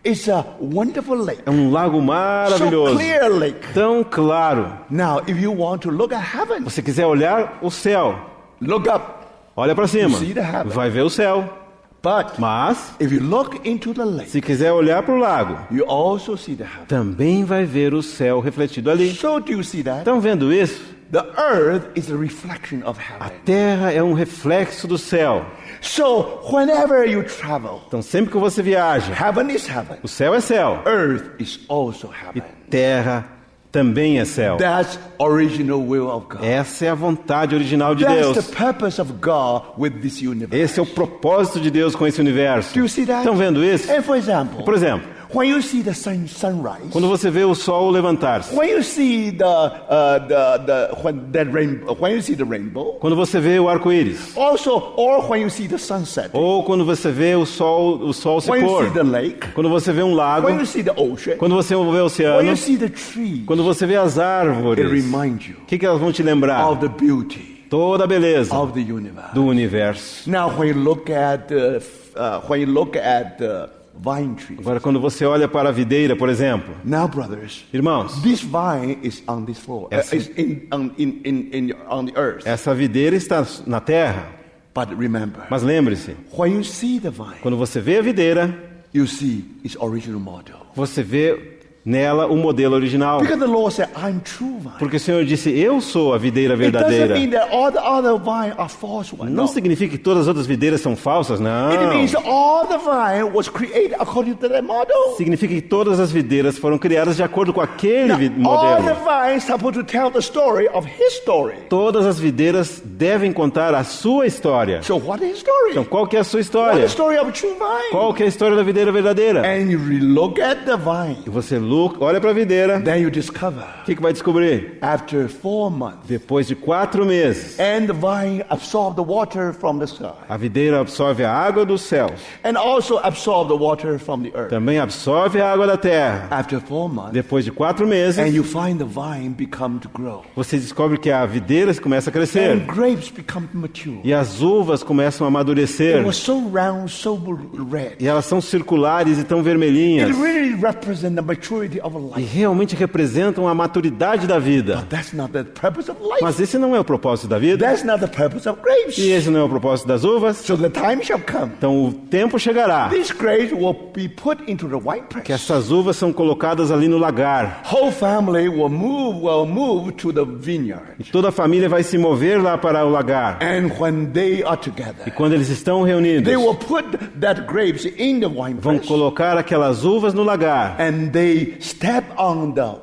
It's a wonderful lake. É um lago So maravilhoso, clear lake. tão claro. Now, if you want to look at heaven, Se você quiser olhar o céu, look up. olha para cima, You see the heaven. vai ver o céu. But Mas, if you look into the lake, se quiser olhar para o lago, you also see the heaven. também vai ver o céu refletido ali. So do you see that? Estão vendo isso? The earth is a reflection of A heaven. terra é um reflexo do céu. So whenever you travel, Então sempre que você viaja, heaven is heaven. o céu é céu Earth is also e heaven. terra também é céu. That's original will of God. Essa é a vontade original de That's Deus. the purpose of God with this universe. Esse é o propósito de Deus com esse universo. Do you see that? Estão vendo isso? And for example, Por exemplo, When you see the sunrise, Quando você vê o sol levantar-se, when you see when you see the rainbow, quando você vê o arco-íris, also, or when you see the sunset, ou quando você vê o sol se when you pôr, see the lake, quando você vê um lago, when you see the ocean, quando você vê o when oceano, you see the trees, quando você vê as it árvores, reminds you o que elas vão te lembrar? of the beauty Toda a beleza of the universe. do universo. Now, when you look at the vine tree, Agora, quando você olha para a videira, por exemplo, now, brothers, irmãos, this vine is on this floor, Yes. is on the earth. essa videira está na terra, But remember, mas lembre-se, when you see the vine, quando você vê a videira, you see its original model. você vê nela o modelo original. Because the Lord said, "I'm true vine." Porque o Senhor disse, eu sou a videira It doesn't verdadeira. mean that all the other vine are false ones. Não No. significa que todas as outras videiras são falsas, não. It means all the vine was created according to that model. Significa que todas as videiras foram criadas de acordo com aquele All the modelo. vines supposed to tell the story of His story. Todas as videiras devem contar a sua história. So what is His story? Então, qual que é a sua What is história? the story of a true vine? Qual que é a história da videira verdadeira? And you look at the vine, E você olha para a videira, then you discover o que vai descobrir? after 4 months, Depois de 4 meses, and the vine absorbed the water from the sky, a videira absorve a água dos céus. and also absorbed the water from the earth. Também absorve a água da terra. After 4 months, Depois de 4 meses, and you find the vine become to grow, você descobre que a videira começa a crescer. and grapes become mature. E as uvas começam a amadurecer. It was so round, so red. E elas são circulares e tão vermelhinhas. It really represents the maturity of a E life. realmente representam a maturidade da vida. But that's not the purpose of life. Mas esse não é o propósito da vida. That's not the purpose of grapes. E esse não é o propósito das uvas. So the time shall come. Então o tempo chegará These grapes will be put into the wine que press. essas uvas são colocadas ali no lagar. Whole family will move to the vineyard. E toda a família vai se mover lá para o lagar. And when they are E together, quando eles estão reunidos, they will put that grapes in the wine vão press. colocar aquelas uvas no lagar. And they step on the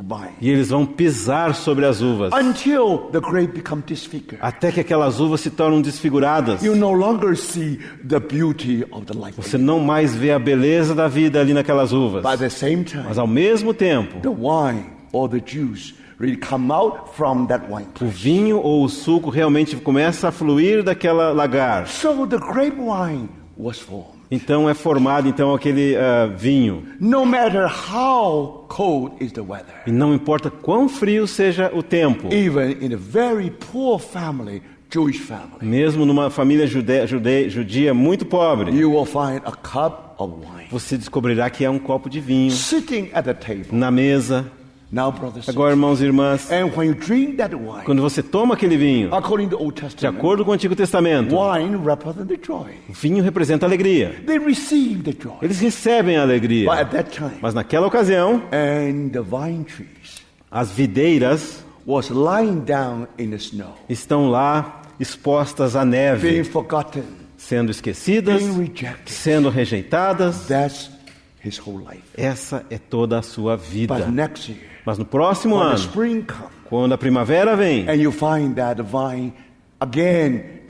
vine E eles vão pisar sobre as uvas. until the grape become disfigured. Até que aquelas uvas se tornam desfiguradas. You no longer see the beauty of the life. Você não mais vê a beleza da vida ali naquelas uvas. But at the same time, Mas ao mesmo tempo, the wine or the juice really come out from that wine o press. vinho ou o suco realmente começa a fluir daquela lagar. So the grape wine was formed. Então é formado aquele vinho. No matter how cold is the weather, E não importa quão frio seja o tempo, even in a very poor family, Jewish family, mesmo numa família judia muito pobre, you will find a cup of wine você descobrirá que é um copo de vinho sitting at the table. na mesa. Now, brothers, Agora, irmãos e irmãs, and when you drink that wine, quando você toma aquele vinho, according to the Old de Testament, acordo com o Antigo Testamento, wine represents the joy. o vinho representa alegria. They receive the joy. Eles recebem a But alegria. at that time, Mas naquela ocasião, and the vine trees as videiras was lying down in the snow, estão lá expostas à being neve, forgotten, sendo esquecidas, being rejected. sendo rejeitadas. That's his whole life. Essa é toda a sua vida. But next year, Mas no próximo when the ano, spring comes, quando a primavera vem, and you find that the vine again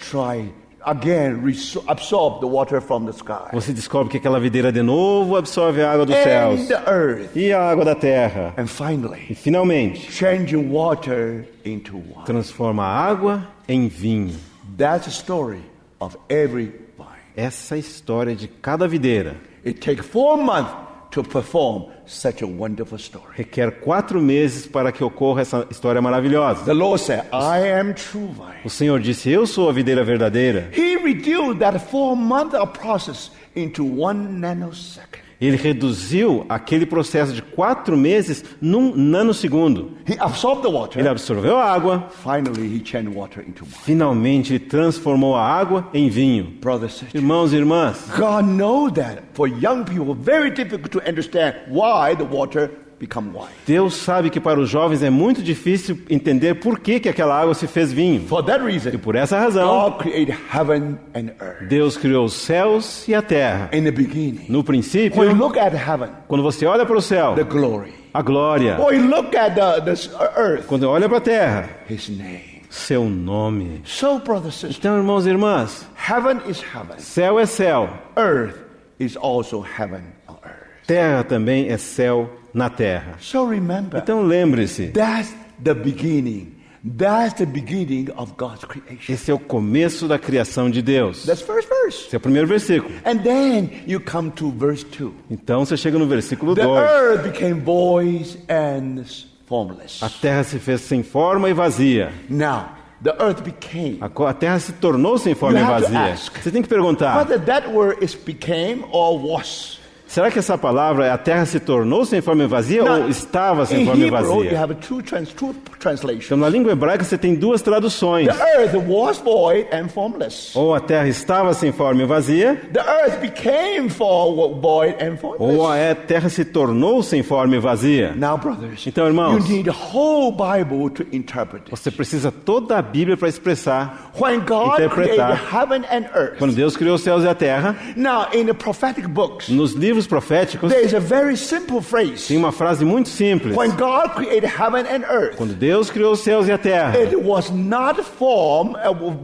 absorb the water from the sky, você descobre que aquela videira de novo absorve a água dos céus and the earth, e a água da terra. and E finally finalmente, changing water into wine. transforma a água em vinho. That's the story of every vine. Essa é a história de cada videira. It takes 4 months to perform such a wonderful story. Requer 4 meses para que ocorra essa história maravilhosa. The Lord said, I am true vine. O Senhor disse, eu sou a videira verdadeira. He reduced that 4-month process into 1 nanosecond. Ele reduziu aquele processo de 4 meses num nanosegundo. He absorbed the water. Ele absorveu a água, Finally, he changed water into wine. finalmente ele transformou a água em vinho. Brothers and sisters, Irmãos e irmãs, God knows that for young people, very difficult to understand why the water become wine. Deus sabe que para os jovens é muito difícil entender por que aquela água se fez vinho. For that E reason, por essa razão, God created heaven and earth. Deus criou os céus e a terra. In the beginning, No princípio, when you look at heaven, quando você olha para o céu, the glory. a glória. Or you look at the earth, Quando olha para a terra, his name. seu nome. So, brothers and sisters, Então, irmãos e irmãs, heaven is heaven. céu é céu, Earth is also heaven on earth. terra também é céu na terra. So remember, Então lembre-se, that's the beginning. That's the beginning of God's creation. esse é o começo da criação de Deus. That's first verse. Esse é o primeiro versículo. And then you come to verse 2. Então você chega no versículo The 2. earth became void and formless. A terra se fez sem forma e vazia. Now, the earth became. A terra se tornou sem forma e You have to vazia. ask. Você tem que perguntar, Whether that word is became or was. será que essa palavra, a terra se tornou sem forma e vazia ou estava sem in forma e Hebrew, you vazia? have two translations. Então na língua hebraica você tem duas traduções. The earth was void and formless. Ou a terra estava sem forma e vazia, The earth became void and formless. ou a terra se tornou sem forma e vazia. Now, brothers, Então, irmãos, you need the whole Bible to interpret it. você precisa toda a Bíblia para expressar. When God interpretar. created heaven and earth. Quando Deus criou os céus e a terra, Now, in the prophetic books, nos livros proféticos, there is a very simple phrase. tem uma frase muito simples. When God created heaven and earth, Quando Deus criou os céus e a terra, it was not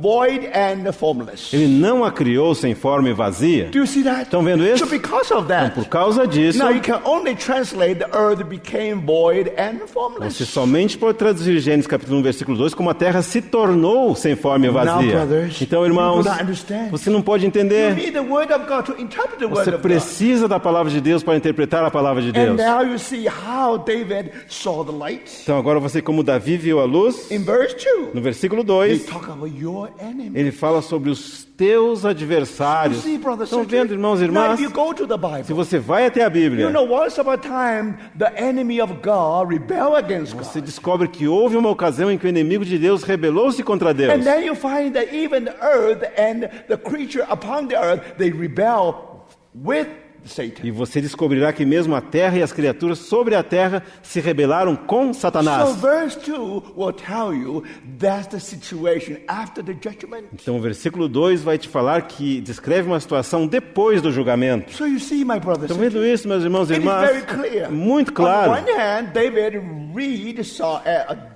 void and formless. Ele não a criou sem forma e vazia. Do you see that? Estão vendo isso? So because of that, Por causa disso, now you can only translate the earth became void and formless. você somente pode traduzir Gênesis capítulo 1, versículo 2, como a terra se tornou sem forma e vazia. Now, brothers, Então, you irmãos, do not understand. você não pode You entender. need the word of God to interpret the word Você of God. precisa da palavra de Deus para interpretar a palavra de And Deus. now you see how David saw the light. Então agora você, como Davi viu a luz, In verse 2, no versículo he 2, talk about your enemy. ele fala sobre os teus You adversários. see, brother, Estão sister? vendo, irmãos e Now, irmãs? if you go to the Se Bible, você vai até a Bíblia, you know, once upon a time, the enemy of God rebelled against você God. descobre que houve uma ocasião em que o inimigo de Deus rebelou-se contra Deus. And then you find that even the earth and the creature upon the earth, they rebel with Satan. E você descobrirá que mesmo a terra e as criaturas sobre a terra se rebelaram com So Satanás. verse 2 will tell you that's the situation after the judgment. Então o versículo 2 vai te falar que descreve uma situação depois do julgamento. So you see, my brothers, Estão vendo isso, meus irmãos e it is irmãs? very clear. Muito On claro. one hand, David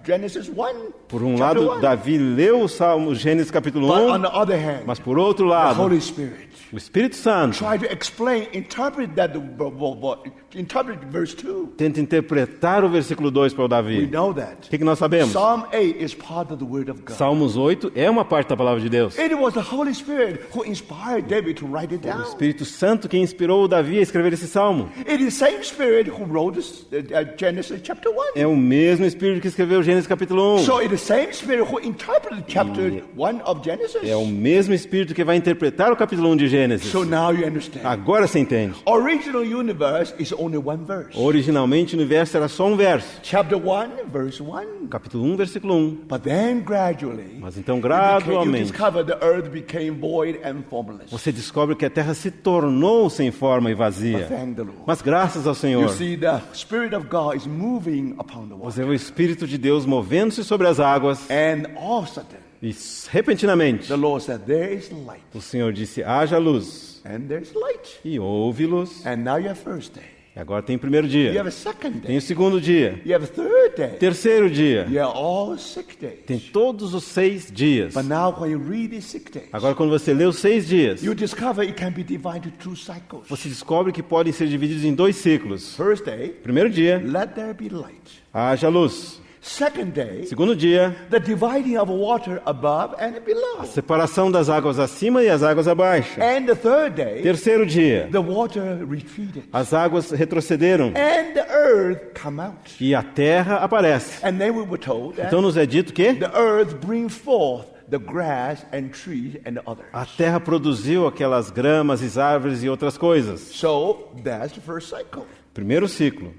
Genesis 1. Por um chapter lado, 1. Davi leu o Salmo Gênesis capítulo But 1, on the other hand, mas por outro the lado, Holy Spirit o Espírito Santo try to explain, interpret verse 2. tenta interpretar o versículo 2 para o We Davi. know O that. que nós sabemos? Psalm 8 is part of the Word of God. Salmos 8 é uma parte da palavra de Deus. It was the Holy Spirit who inspired David to write it O down. Espírito Santo que inspirou o Davi a escrever esse salmo. It is the same Spirit who wrote Genesis chapter 1. É o mesmo Espírito que escreveu Gênesis capítulo 1. So it is the same Spirit who interpreted chapter 1 of Genesis. É o mesmo Espírito que vai interpretar o capítulo 1 de Gênesis. So now you understand. Agora você entende. Original universe is only one verse. Originalmente o universo era só um verso. Chapter 1, verse 1. Capítulo 1, versículo 1. But then gradually, Mas então you gradualmente discover the earth became void and formless. você descobre que a terra se tornou sem forma e vazia. Thank the Lord. Mas graças ao You Senhor, see, the Spirit of God is moving upon the water. você vê o Espírito de Deus movendo-se sobre as águas And all of a sudden, e repentinamente the Lord said, there is light. o Senhor disse, haja luz. And there's light. E houve luz. And now you have first day. E agora tem o primeiro You dia. have a second Tem day. o segundo dia. You have a third day. Terceiro dia. You have all 6 Tem days. todos os 6 dias. But now when you read these 6 days, Agora quando você lê os 6 dias, you discover it can be divided into 2 cycles. você descobre que podem ser divididos em 2 ciclos. First day, Primeiro dia, let there be light. haja luz. Second day, Segundo dia, the dividing of water above and below. separação das águas acima e as águas abaixo. And the third day, Terceiro dia, the water retreated. as águas retrocederam And the earth come out. e a terra aparece. And then we were told that Então nos é dito que the earth brings forth the grass and trees and others. a terra produziu aquelas gramas e árvores e outras coisas. So that's the first cycle. Primeiro ciclo.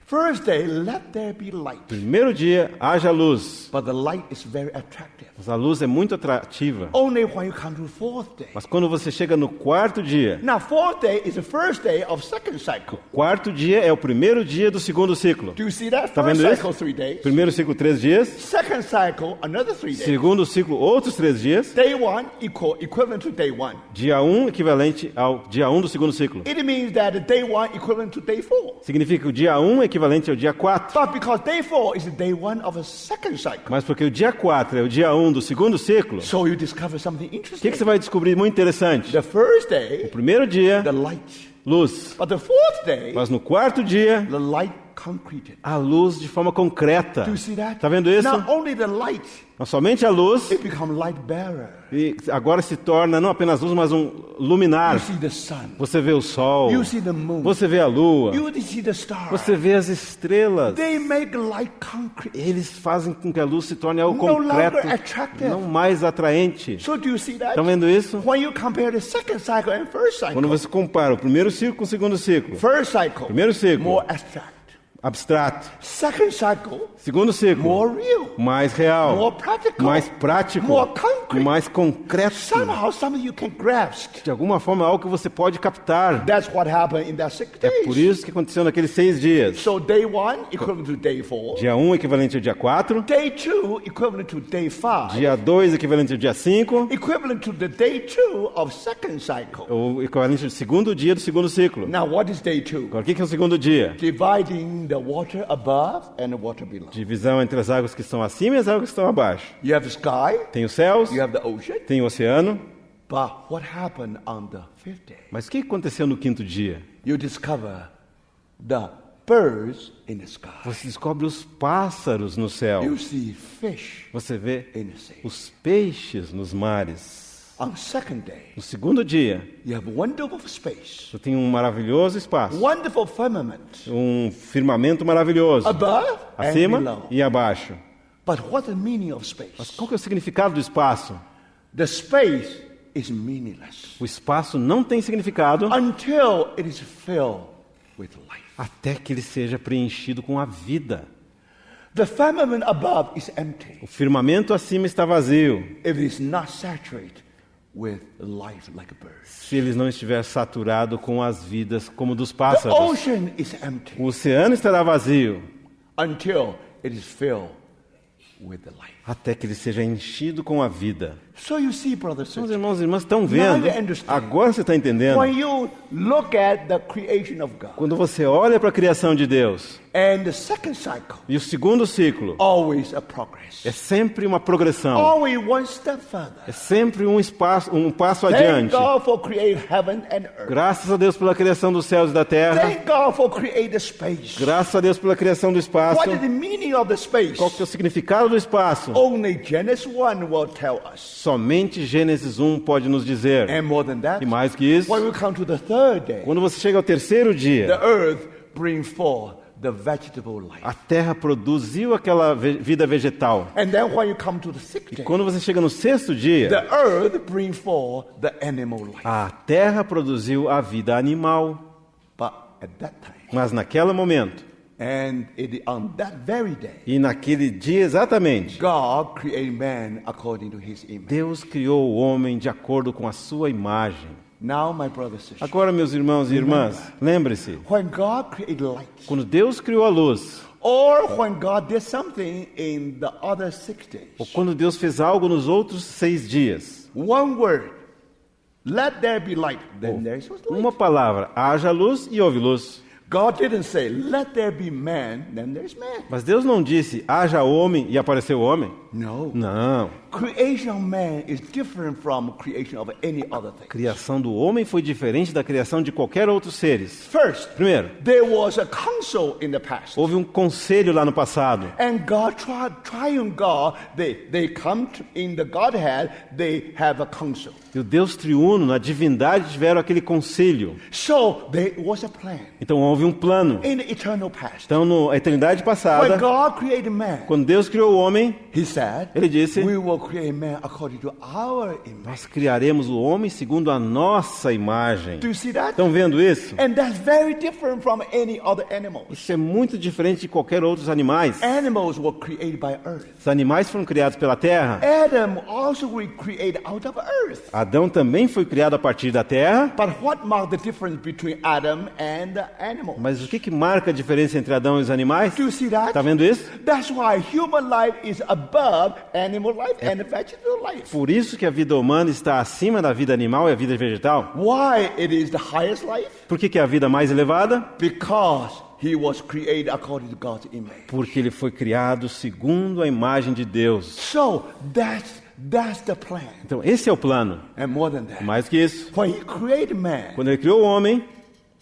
First day, let there be light. Primeiro dia, haja luz. But the light is very attractive. Mas a luz é muito atrativa. Only when you come to the fourth day. Mas quando você chega no quarto dia, Now, fourth day is the first day of second cycle. quarto dia é o primeiro dia do segundo ciclo. Do you see that? Tá First vendo cycle, isso? 3 days. Primeiro ciclo, 3 dias. Second cycle, another 3 days. Segundo ciclo, outros 3 dias. Day 1 equivalent to day 1. Dia 1 equivalente ao dia 1 do segundo ciclo. It means that day 1 equivalent to day 4. Significa que o dia 1 é equivalente ao dia 4. But because day 4 is the day 1 of a second cycle. Mas porque o dia 4 é o dia 1 do segundo ciclo, o So you discover something que interesting. você vai descobrir muito interessante? The first day, Primeiro dia, the light. luz. But the fourth day, Mas no quarto dia, the light concreted. a luz de forma concreta. Do you see that? Está vendo isso? Not only the light, Não somente a luz, it become light bearer. e agora se torna não apenas luz, mas um luminar. You see the sun. Você vê o sol, You see the moon. você vê a lua, You see the stars. você vê as estrelas. They make light concrete. Eles fazem com que a luz se torne algo No longer concreto, attractive. não mais atraente. So do you see that? Estão vendo isso? When you compare the second cycle and first cycle, Quando você compara o primeiro ciclo com o segundo ciclo, first cycle, primeiro ciclo, more abstract. abstrato. Second cycle, Segundo ciclo, more real. mais real, More practical. mais prático, More concrete. mais concreto. Somehow, something you can grasp. De alguma forma, é algo que você pode captar. That's what happened in that 6 É days. por isso que aconteceu naqueles 6 dias. So day 1 equivalent to day 4. Dia 1 equivalente ao dia 4, Day 2 equivalent to day 5. dia 2 equivalente ao dia 5, Equivalent to the day 2 of second cycle. o equivalente ao segundo dia do segundo ciclo. Now what is day 2? Agora, o que é o segundo dia? Dividing the water above and the water below. Divisão entre as águas que estão acima e as águas que estão abaixo. You have the sky, Tem os céus, you have the ocean. tem o oceano. But what happened on the 5th day? Mas o que aconteceu no quinto dia? You discover the birds in the sky. Você descobre os pássaros no céu. You see fish Você vê in the sea. os peixes nos mares. On second day, No segundo dia, you have wonderful space, você tem um maravilhoso espaço. wonderful firmament Um firmamento maravilhoso. above and Acima below. e abaixo. But what's the meaning of space? Mas qual que é o significado do espaço? The space is meaningless O espaço não tem significado until it is filled with life. até que ele seja preenchido com a vida. The firmament above is empty O firmamento acima está vazio, if it is not saturated with life like a bird. se ele não estiver saturado com as vidas como dos The pássaros. ocean is empty O oceano estará vazio until it is filled with the life. até que ele seja enchido com a vida. So you see, brothers and Meus sisters, irmãos e irmãs estão vendo? Now you understand. Agora você está entendendo? when you look at the creation of God Quando você olha para a criação de Deus and the second cycle, e o segundo ciclo, always a progress. é sempre uma progressão. Always one step further. É sempre um passo Thank adiante. God for creating heaven and earth. Graças a Deus pela criação dos céus e da terra. Thank God for creating the space. Graças a Deus pela criação do espaço. What is the meaning of the space? Qual que é o significado do espaço? Only Genesis 1 will tell us. Somente Gênesis 1 pode nos dizer. And more than that, E mais que isso, when we come to the third day, quando você chega ao terceiro the dia, earth brings forth the vegetable life. a terra produziu aquela vida vegetal. And then when you come to the sixth day, Quando você chega no sexto dia, the earth brings forth the animal life. a terra produziu a vida animal. But at that time, Mas naquele momento, and on that very day, e naquele dia exatamente, God created man according to his image. Deus criou o homem de acordo com a sua imagem. Now, my brothers and sisters, Agora, meus irmãos e irmãs, lembre-se, when God created light, quando Deus criou a luz, or when God did something in the other 6 days, ou quando Deus fez algo nos outros 6 dias, one word, let there be light, then there was light. uma palavra, haja luz e houve luz. God didn't say, let there be man, then there's man. Mas Deus não disse, haja homem e apareceu homem. No. Não. Creation of man is different from creation of any other thing. A criação do homem foi diferente da criação de qualquer outro seres. First, Primeiro, there was a council in the past. houve um conselho lá no passado. And God, triune God, they come in the Godhead, they have a council. E o Deus triuno, na divindade, tiveram aquele conselho. So there was a plan Então houve um plano. in the eternal past. Então, na eternidade When passada, God created man, quando Deus criou o homem, He said, Ele disse, we will create man according to our image. nós criaremos o homem segundo a nossa imagem. Do you see that? Estão vendo isso? And that's very different from any other animals. Isso é muito diferente de qualquer outros animais. Animals were created by earth. Os animais foram criados pela terra. Adam also was created out of earth. Adão também foi criado a partir da terra. But what marked the difference between Adam and the animal? Mas o que marca a diferença entre Adão e os animais? Do you see that? Está vendo isso? That's why human life is above animal life and vegetable life. Por isso que a vida humana está acima da vida animal e a vida vegetal. Why it is the highest life? Por que é a vida mais elevada? Because he was created according to God's image. Porque ele foi criado segundo a imagem de Deus. So that's the plan. Então esse é o plano. And more than that, Mais que isso, when he created man, quando ele criou o homem,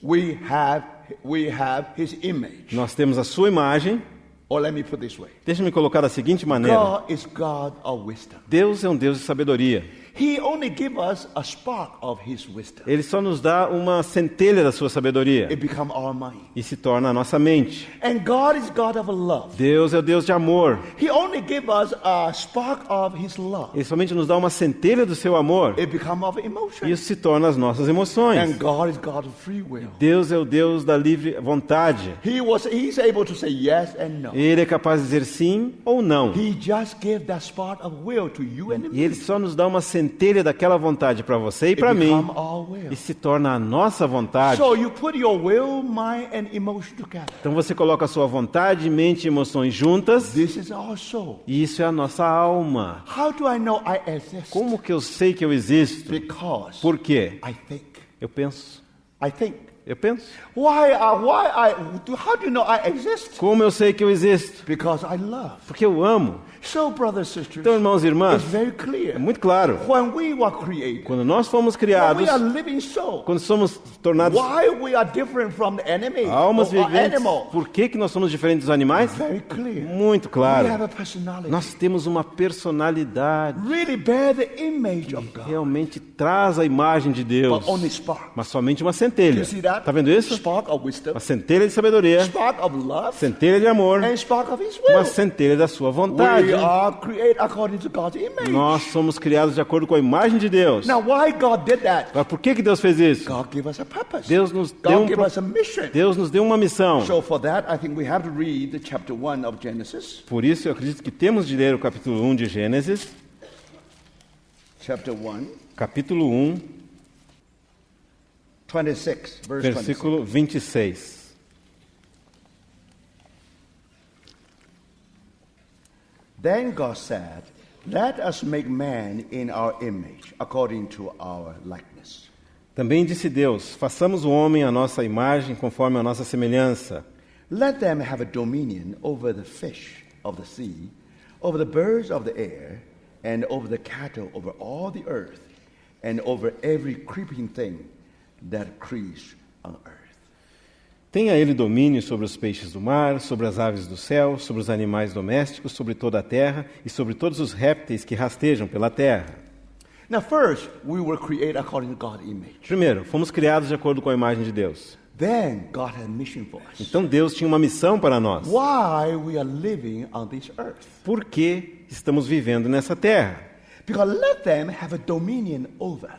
we have his image. Nós temos a sua imagem. Or let me put this way. Deixa-me colocar da seguinte maneira. God is God of wisdom. Deus é um Deus de sabedoria. He only gives us a spark of his wisdom. Ele só nos dá uma centelha da sua sabedoria It becomes our mind. e se torna a nossa mente. And God is God of love. Deus é o Deus de amor. He only gives us a spark of his love. Ele somente nos dá uma centelha do seu amor It becomes of e emotion. isso se torna as nossas emoções. And God is God of free will. Deus é o Deus da livre vontade. He's able to say yes and no. Ele é capaz de dizer sim ou não. He just gave that spark of will to you and E me. Ele só nos dá uma centelha daquela vontade para você e It para mim. becomes our will. E se torna a nossa vontade. So you put your will, mind, and emotion together. Então você coloca a sua vontade, mente e emoções juntas. This is our soul. E isso é a nossa alma. How do I know I exist? Como que eu sei que eu existo? Because Por quê? I think. Eu penso. I think. Eu penso. How do you know I exist? Como eu sei que eu existo? Because I love. Porque eu amo. So, brothers and sisters, Então, irmãos e irmãs, it's very é clear. muito claro. When we were created, Quando nós fomos when criados, we are living soul, quando somos tornados why we are different from the enemy almas or viventes, animal? por que nós somos diferentes dos animais? Very clear. Muito We claro. have a personality. Nós temos uma personalidade. Really bear the image of God, Realmente traz a imagem de Deus. but only spark. Mas somente uma centelha. You see that? Tá vendo isso? Spark of wisdom, Uma centelha de sabedoria, spark of love, centelha de amor, and spark of His uma will. centelha da sua vontade. We are created according to God's image. Nós somos criados de acordo com a imagem de Deus. Now, why God did that? Mas por que Deus fez isso? God gave us a purpose. Deus nos deu God gave us a mission. Deus nos deu uma missão. So for that, I think we have to read the chapter 1 of Genesis. Por isso eu acredito que temos de ler o capítulo 1 de Gênesis, Chapter 1, capítulo 1, 26, verse 26. versículo 26. Then God said, let us make man in our image, according to our likeness. Também disse Deus: façamos o homem à nossa imagem, conforme a nossa semelhança. Let them have a dominion over the fish of the sea, over the birds of the air, and over the cattle, over all the earth, and over every creeping thing that creeps on earth. Tenha ele domínio sobre os peixes do mar, sobre as aves do céu, sobre os animais domésticos, sobre toda a terra e sobre todos os répteis que rastejam pela terra. Now first, we were created according to God's image. Primeiro, fomos criados de acordo com a imagem de Deus. Then God had a mission for us. Então Deus tinha uma missão para nós. Why we are living on this earth? Por que estamos vivendo nessa terra? Because let them have a dominion over.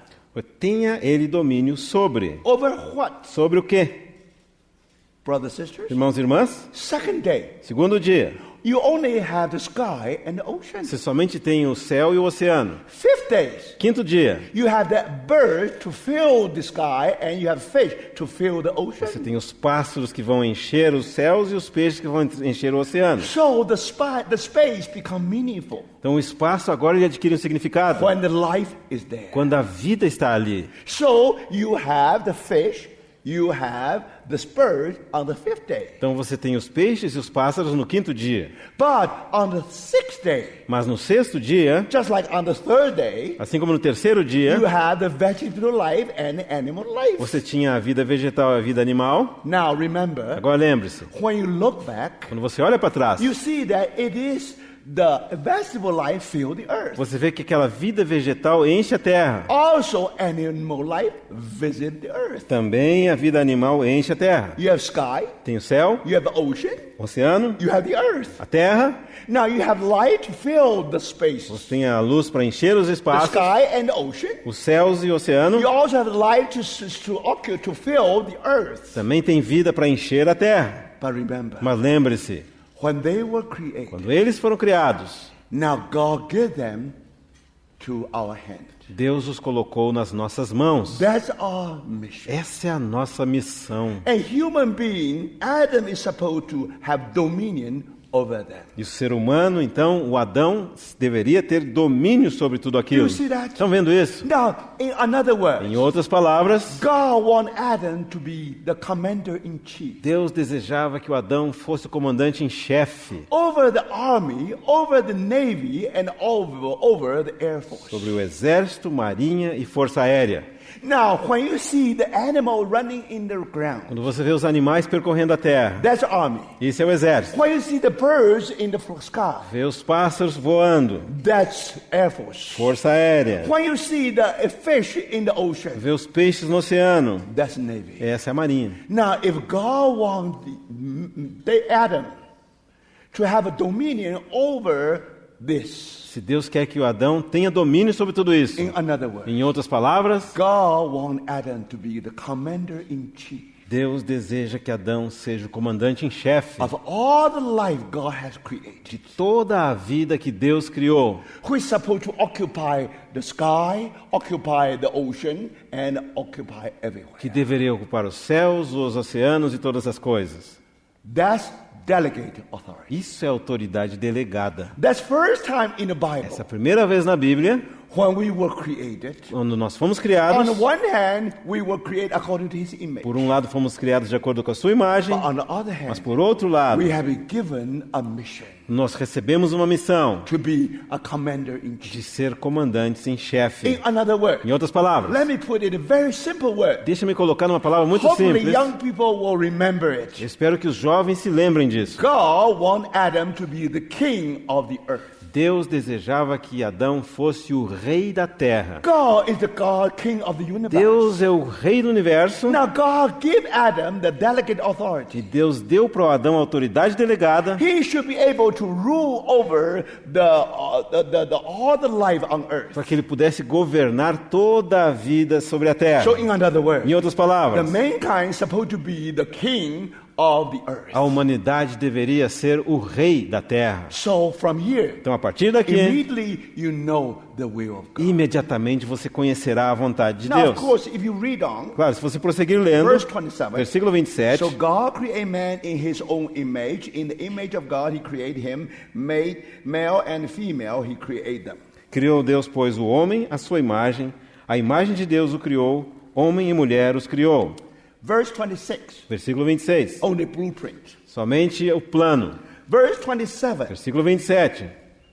Tenha ele domínio sobre. Over what? Sobre o quê? Brothers and sisters? Irmãos e irmãs? Second day. Segundo dia. You only have the sky and the ocean. Você somente tem o céu e o oceano. Fifth day. Quinto dia. You have that bird to fill the sky and you have fish to fill the Você ocean. tem os pássaros que vão encher os céus e os peixes que vão encher o oceano. So the space become meaningful Então o espaço agora ele adquire um significado. when the life is there. Quando a vida está ali. So you have the fish, you have the bird on the fifth day. Então você tem os peixes e os pássaros no quinto dia. But on the sixth day, Mas no sexto dia, just like on the third day, assim como no terceiro dia, you have the vegetable life and the animal life. você tinha a vida vegetal e a vida animal. Now remember, Agora lembre-se, when you look back, quando você olha para trás, you see that it is the vegetable life fill the earth. você vê que aquela vida vegetal enche a terra. Also, animal life visit the earth. Também a vida animal enche a terra. You have sky, Tem o céu, you have the ocean, o oceano, you have the earth. a terra. Now you have light to fill the spaces, Você tem a luz para encher os the espaços, sky and the ocean. os céus e o oceano. You also have light to fill the earth. Também tem vida para encher a terra. But remember, Mas lembre-se, when they were created, quando eles foram criados, now God gave them to our hand. Deus os colocou nas nossas mãos. That's our mission. Essa é a nossa missão. A human being, Adam is supposed to have dominion over them. E o ser humano, então, o Adão, deveria ter domínio sobre tudo aquilo. You see that? Estão vendo isso? Now, in another word, Em outras palavras, God wanted Adam to be the commander in chief Deus desejava que o Adão fosse o comandante em chefe over the army, over the navy, and over the air force. sobre o exército, marinha e força aérea. Now, when you see the animal running in the ground, Quando você vê os animais percorrendo a terra, that's the army. isso é o exército. When you see the birds in the sky, Vê os pássaros voando, that's Air Force. força aérea. When you see the fish in the ocean, Vê os peixes no oceano, that's Navy. essa é a marinha. Now, if God wants Adam to have a dominion over this, Se Deus quer que o Adão tenha domínio sobre tudo isso, in another word, em outras palavras, God wants Adam to be the commander-in-chief Deus deseja que Adão seja o comandante em chefe of all the life God has de created, toda a vida que Deus criou, who is supposed to occupy the sky, occupy the ocean, and occupy everywhere. que deveria ocupar os céus, os oceanos e todas as coisas. That's delegate authority. Isso é autoridade delegada. That's first time in the Bible Essa é a primeira vez na Bíblia, when we were created. quando nós fomos criados. On one hand, we were created according to His image. Por um lado, fomos criados de acordo com a sua imagem, But on the other mas hand, por outro lado, we have been given a mission nós recebemos uma missão to be a commander-in-chief. de ser comandantes em chefe. In another word, Em outras palavras, let me put it in a very simple word. deixa-me colocar numa palavra muito Hopefully, simples. young people will remember it. Eu espero que os jovens se lembrem disso. God want Adam to be the king of the earth. Deus desejava que Adão fosse o rei da terra. God is the God, king of the universe. Deus é o rei do universo. Now, God gave Adam the delegate E authority. Deus deu para o Adão a autoridade delegada He should be able to rule over all the life on earth. para que ele pudesse governar toda a vida sobre a terra. So, in another word, Em outras the palavras, mankind is supposed to be the king of the earth. a humanidade deveria ser o rei da terra. So, from here, Então, a partir daqui, immediately you know the will of God. imediatamente você conhecerá a vontade de Now, of Deus. course, if you read on, Claro, se você prosseguir lendo, verse 27, versículo 27, so God created man in His own image. In the image of God, He created him. Male and female, He created them. criou Deus, pois, o homem, a sua imagem, a imagem de Deus o criou, homem e mulher os criou. Verse 26, Versículo 26, only blueprint. somente o plano. Verse 27, Versículo 27,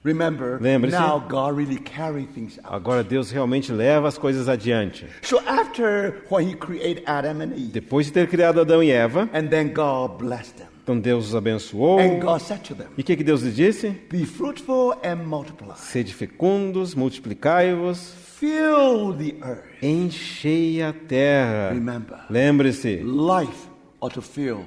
remember, Lembre-se. now God really carried things out. agora Deus realmente leva as coisas adiante. So after when He created Adam and Eve, Depois de ter criado Adão e Eva, and then God blessed them. então Deus os abençoou. And God said to them, E o que Deus lhes disse? be fruitful and multiply. Sede fecundos, multiplicai-vos, Fill the earth. enchei a terra. Remember, Lembre-se, life ought to fill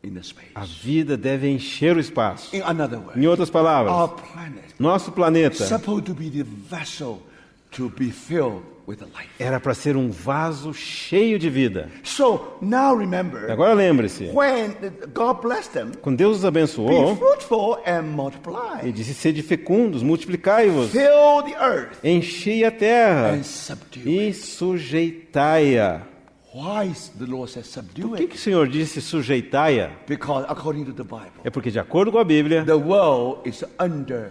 in the space. a vida deve encher o espaço. In another words, Em outras our palavras, planet nosso planeta supposed to be the vessel to be filled with the life. era para ser um vaso cheio de vida. So now remember, Agora lembre-se, when God blessed them, quando Deus os be abençoou, fruitful and Ele multiply. disse: sede fecundos, multiplicai-vos, Fill the earth enchei a terra and subdue e it. sujeitai-a. Why is the Lord says subdue Por que it? o Senhor disse sujeitai-a? Because according to the Bible, É porque, de acordo com a Bíblia, the world is under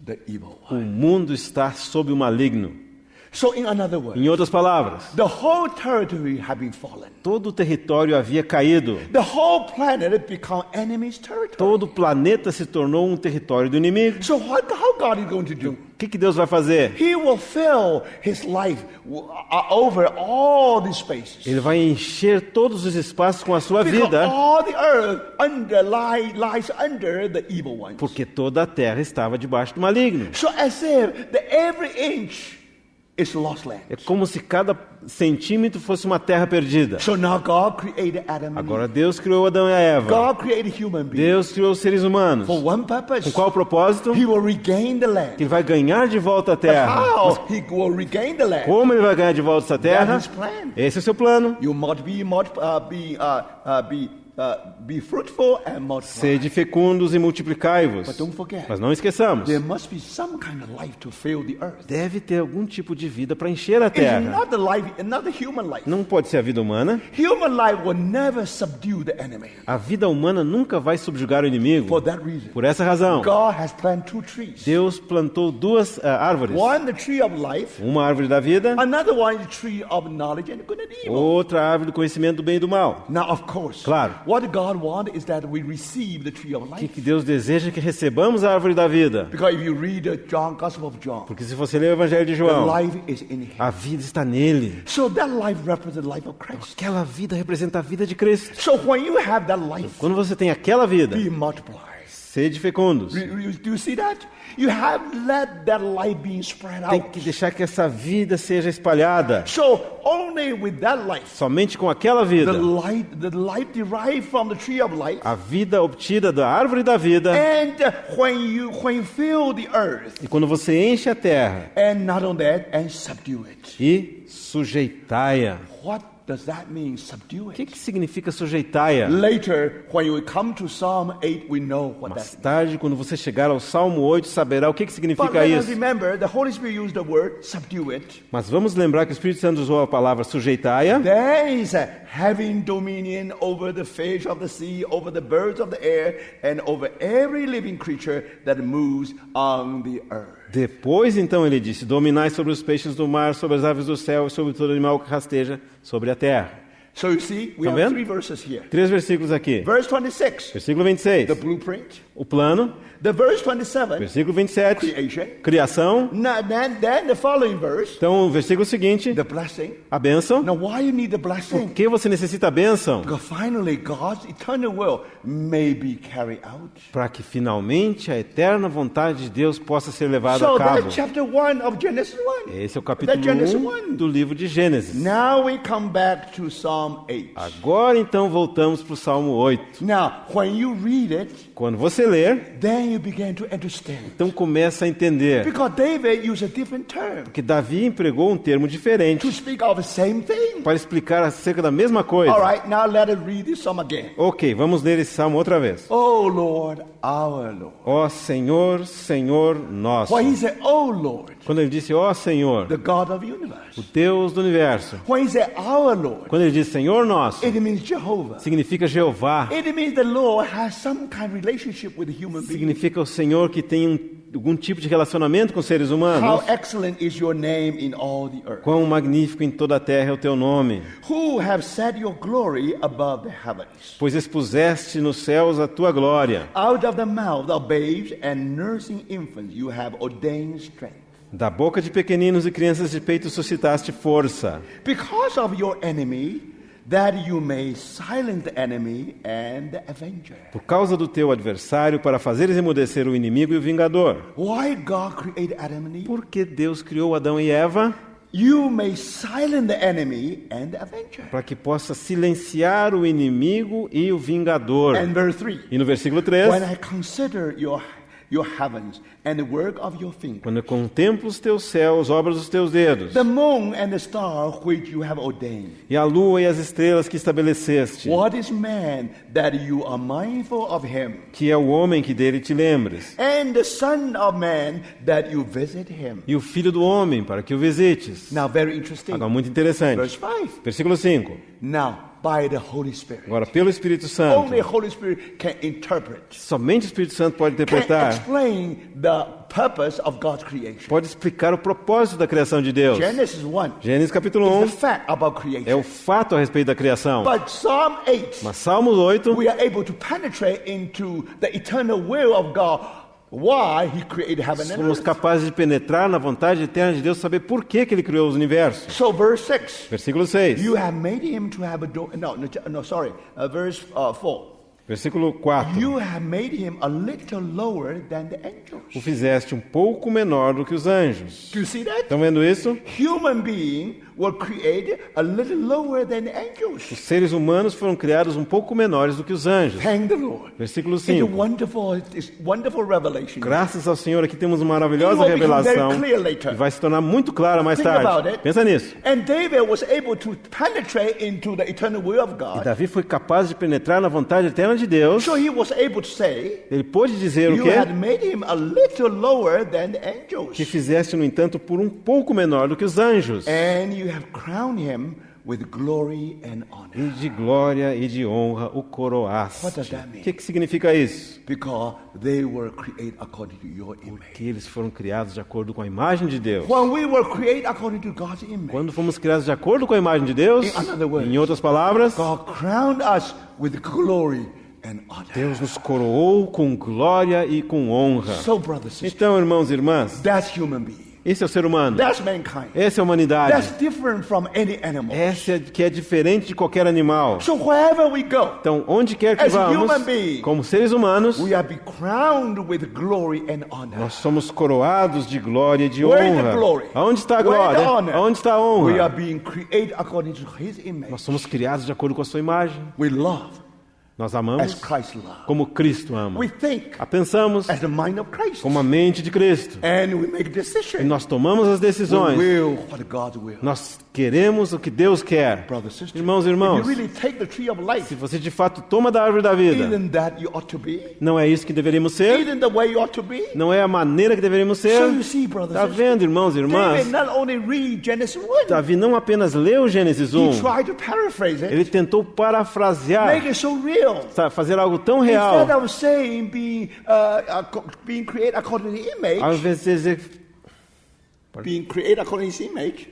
the evil o one. mundo está sob o maligno. So in another word, Em outras palavras, the whole territory had been fallen. todo o território havia caído. The whole planet become enemy's territory. Todo o planeta se tornou um território do inimigo. So how God is going to do? O que Deus vai fazer? He will fill His life over all these spaces. Ele vai encher todos os espaços com a sua Because vida, all the earth lies under the evil ones. porque toda a terra estava debaixo do maligno. So as if every inch is lost land. É como se cada centímetro fosse uma terra perdida. So now God created Adam and Agora Eve. Deus criou Adão e a Eva. God created human beings. Deus criou os seres humanos. For one Com purpose. qual propósito? He will regain the land. Que ele vai ganhar de volta a terra. Mas How he will regain the land? como ele vai ganhar de volta essa terra? That is plan. Esse é o seu plano. You must be fruitful and multiply. Sede fecundos e multiplicai-vos. But don't forget, Mas não esqueçamos, there must be some kind of life to fill the earth. deve ter algum tipo de vida para encher a It's terra. not the life, not the human life. Não pode ser a vida humana. Human life will never subdue the enemy. A vida humana nunca vai subjugar o inimigo. For that reason, Por essa razão, God has planted two trees. Deus plantou duas árvores. One, the tree of life. Uma árvore da vida, Another one, the tree of knowledge and good and evil. outra árvore do conhecimento do bem e do mal. Now, of course, Claro. what God wants is that we receive the tree of O life. que Deus deseja é que recebamos a árvore da vida. Because if you read the Gospel of John, Porque se você ler o Evangelho de the João, life is in him. a vida está nele. So that life represents the life of Christ. Aquela vida representa a vida de Cristo. So when you have that life, Quando você tem aquela vida, be multiplied. sede fecundos. Do you see that? You have let that light being spread Tem out. que deixar que essa vida seja espalhada. So only with that life, Somente com aquela vida, the light derived from the tree of life, a vida obtida da árvore da vida, and when you fill the earth, e quando você enche a terra and not only that, and subdue it. e sujeitai-a. What does that mean? Subdue O que it. significa sujeitai-a? Later, when you come to Psalm 8, we know what Mais that. tarde, quando você chegar ao Salmo 8, saberá o que But significa let us isso. remember, the Holy Spirit used the word subdue it. Mas vamos lembrar que o Espírito Santo usou a palavra sujeitai-a. There is a having dominion over the fish of the sea, over the birds of the air, and over every living creature that moves on the earth. Depois, então, ele disse: dominai sobre os peixes do mar, sobre as aves do céu e sobre todo animal que rasteja sobre a terra. So you see, we Tá have vendo? 3 verses here. 3 versículos aqui. Verse 26, Versículo 26, the blueprint. o plano. The verse 27, Versículo 27, creation. criação. Now, then the following verse, Então, o versículo seguinte, the blessing. a bênção. Now, why you need the Por blessing? que você necessita a bênção? Because finally, God's eternal will may be carried out. Para que finalmente a eterna vontade de Deus possa ser levada So a cabo. that's chapter 1 of Genesis 1. Esse é o capítulo That's Genesis 1 1. do livro de Gênesis. Now we come back to Psalm 8. Agora então voltamos para o Salmo 8. Now, when you read it, Quando você ler, then you begin to understand. então começa a entender Because David used a different term que Davi empregou um termo diferente to speak of the same thing. para explicar acerca da mesma coisa. All right, now let us read this psalm again. Ok, vamos ler esse salmo outra vez. Oh Lord, our Lord. Ó Senhor, Senhor nosso. When he said, oh Lord, Quando ele disse ó Senhor, the God of the o universe. Deus do universo. When he said, our Lord, Quando ele diz Senhor nosso, it means Jehovah. significa Jeová. It means the Lord has some kind of relationship with the human being. Significa o Senhor que tem algum tipo de relacionamento com os seres How humanos. excellent is your name in all the earth. Quão magnífico em toda a terra é o teu nome. Who have set your glory above the heavens. Pois expuseste nos céus a tua glória. Out of the mouth of babes and nursing infants you have ordained strength. Da boca de pequeninos e crianças de peito suscitaste força. Because of your enemy, that you may silence the enemy and the avenger. Por causa do teu adversário, para fazeres emudecer o inimigo e o vingador. Why God created Adam and Eve? Porque Deus criou Adão e Eva You may silence the enemy and the avenger. para que possa silenciar o inimigo e o vingador. And verse 3. E no versículo 3, When I consider your heavens and the work of your fingers, quando eu contemplo os teus céus, obras dos teus dedos, the moon and the star which you have ordained. e a lua e as estrelas que estabeleceste, What is man that you are mindful of him? que é o homem que dele te lembres, And the son of man that you visit him. e o filho do homem para que o visites. Now, very interesting. Agora, muito interessante. Verse 5. Versículo 5. Now, by the Holy Spirit. Agora, pelo Espírito Santo, Only the Holy Spirit can interpret, somente o Espírito Santo pode can interpretar, explain the purpose of God's creation. pode explicar o propósito da criação de Deus. Genesis 1 Gênesis capítulo is 1 the fact about é creation. o fato a respeito da criação. But Psalm 8, Mas Salmos 8, we are able to penetrate into the eternal will of God. Why He created heaven and somos earth. capazes de penetrar na vontade eterna de Deus, saber por que Ele criou os universos. So, verse 6. Versículo 6. You have made him to have a verse 4. Versículo 4. You have made him a little lower than the angels. O fizeste um pouco menor do que os anjos. Do you see that? Estão vendo isso? Human being were created a little lower than the angels. Os seres humanos foram criados um pouco menores do que os anjos. Thank the Lord. Versículo It's a 5. wonderful revelation. Graças ao Senhor, aqui temos uma maravilhosa It will become revelação very clear later. que vai se tornar muito clara mais Think about tarde. it. Pensa nisso. And David was able to penetrate into the eternal will of E God. Davi foi capaz de penetrar na vontade eterna de Deus. So he was able to say, Ele pôde dizer o you quê? had made him a little lower than the angels. Que fizeste, no entanto, por um pouco menor do que os anjos. And you have crowned him with glory and honor. E de glória e de honra o coroaste. What does that mean? O que significa isso? Because they were created according to your image. Que eles foram criados de acordo com a imagem de Deus. When we were created according to God's image, Quando fomos criados de acordo com a imagem de Deus, In other words, em outras palavras, God crowned us with glory and honor. Deus nos coroou com glória e com honra. So, brothers and sisters, Então, irmãos e irmãs, that's human being. esse é o ser humano. That's mankind. Essa é a That's humanidade. different from any animal. Essa é que é diferente de qualquer animal. So wherever we go, Então, onde quer que As vamos, human beings, como seres humanos, we are be crowned with glory and honor. nós somos coroados de glória e de Where is the honra. glory? Aonde está a Where is the glória? honor? Aonde está a We are honra? being created according to His image. Nós somos criados de acordo com a sua imagem. We love Nós as amamos Christ loved. como Cristo ama. We think Pensamos as the mind of Christ. como a mente de Cristo. And we make E decisions. nós tomamos as We decisões. will what God will. Nós queremos o que Deus quer. Brothers and sisters, Irmãos e if irmãos, you really take the tree of se life, você de fato toma da árvore da vida, isn't that you ought to be? não é isso que deveríamos ser? Isn't the way you ought to be? Não é a maneira que deveríamos ser? So you see, brothers Está and sisters, vendo, irmãos e irmãs? David not only read Genesis 1, Davi não apenas leu Gênesis he 1, tried to paraphrase it, ele tentou parafrasear, make it so real. fazer algo tão Instead real, of saying being created according to the image, ao invés de dizer, being created according to His image,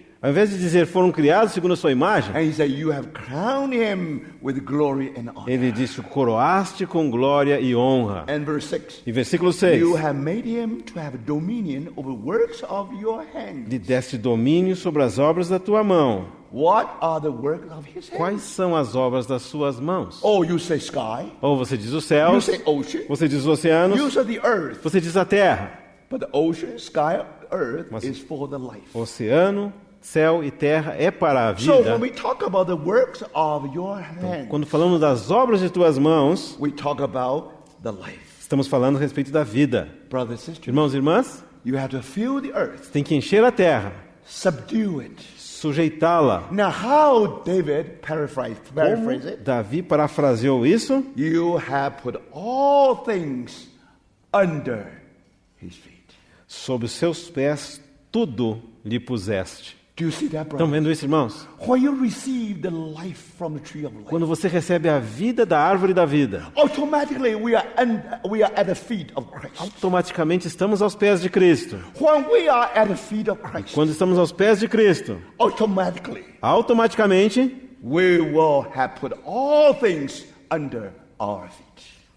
foram criados segundo a sua imagem, and he said, you have crowned him with glory and honor. ele disse, o coroaste com glória e honra. And verse 6, E versículo 6, you have made him to have dominion over works of your hand. lhe deste domínio sobre as obras da tua mão. What are the works of his hand? Quais são as obras das suas mãos? Oh, you say sky, Ou você diz os you céus, say ocean, você diz os oceanos, you say the earth. você diz a terra. But the ocean, sky, earth Mas- is for the life. Oceano, céu e terra é para a So vida. when we talk about the works of your hand, Quando falamos das obras de tuas mãos, we talk about the life. estamos falando a respeito da vida. Brothers and sisters, Irmãos e irmãs, you have to fill the earth, tem que encher a terra, subdue it. sujeitá-la. Now, how David paraphrase Como it? Davi parafraseou isso? You have put all things under his feet. Sob os seus pés tudo lhe puseste. Do you see that, Estão brother? vendo isso, irmãos? When you receive the life from the tree of life, Quando você recebe a vida da árvore da vida, automatically we are at the feet of Christ. automaticamente estamos aos pés de Cristo. When we are at the feet of Christ, Quando estamos aos pés de Cristo, automatically automaticamente we will have put all things under our feet.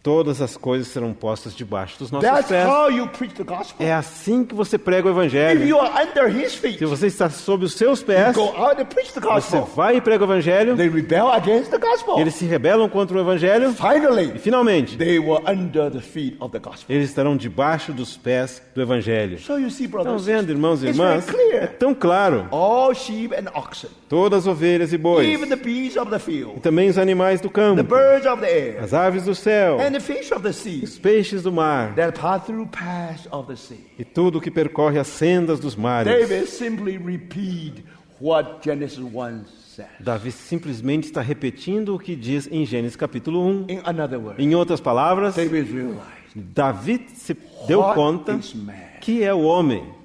todas as coisas serão postas debaixo dos nossos That's pés. how you preach the gospel. É assim que você prega o If evangelho. you are under his feet, Se você está sob os seus pés, go out and preach the você gospel. vai e prega o evangelho, They rebel against the gospel. eles se rebelam contra o evangelho e Finally, finalmente they were under the feet of the gospel. eles estarão debaixo dos pés do evangelho. So you see, Estão brothers, vendo, irmãos e it's very irmãs? É clear. tão claro. All sheep and oxen, Todas as ovelhas e bois, even the beasts of the e field, também os animais do the campo, birds of the air, as aves do céu, and the fish of the sea, os peixes do mar, that pass through paths of the sea. e tudo que percorre as sendas dos mares. David simply repeat what Genesis 1 says. Davi simplesmente está repetindo o que diz em Gênesis capítulo 1. In another word, Em outras palavras, David realized, Davi se deu what conta is man? que é o homem.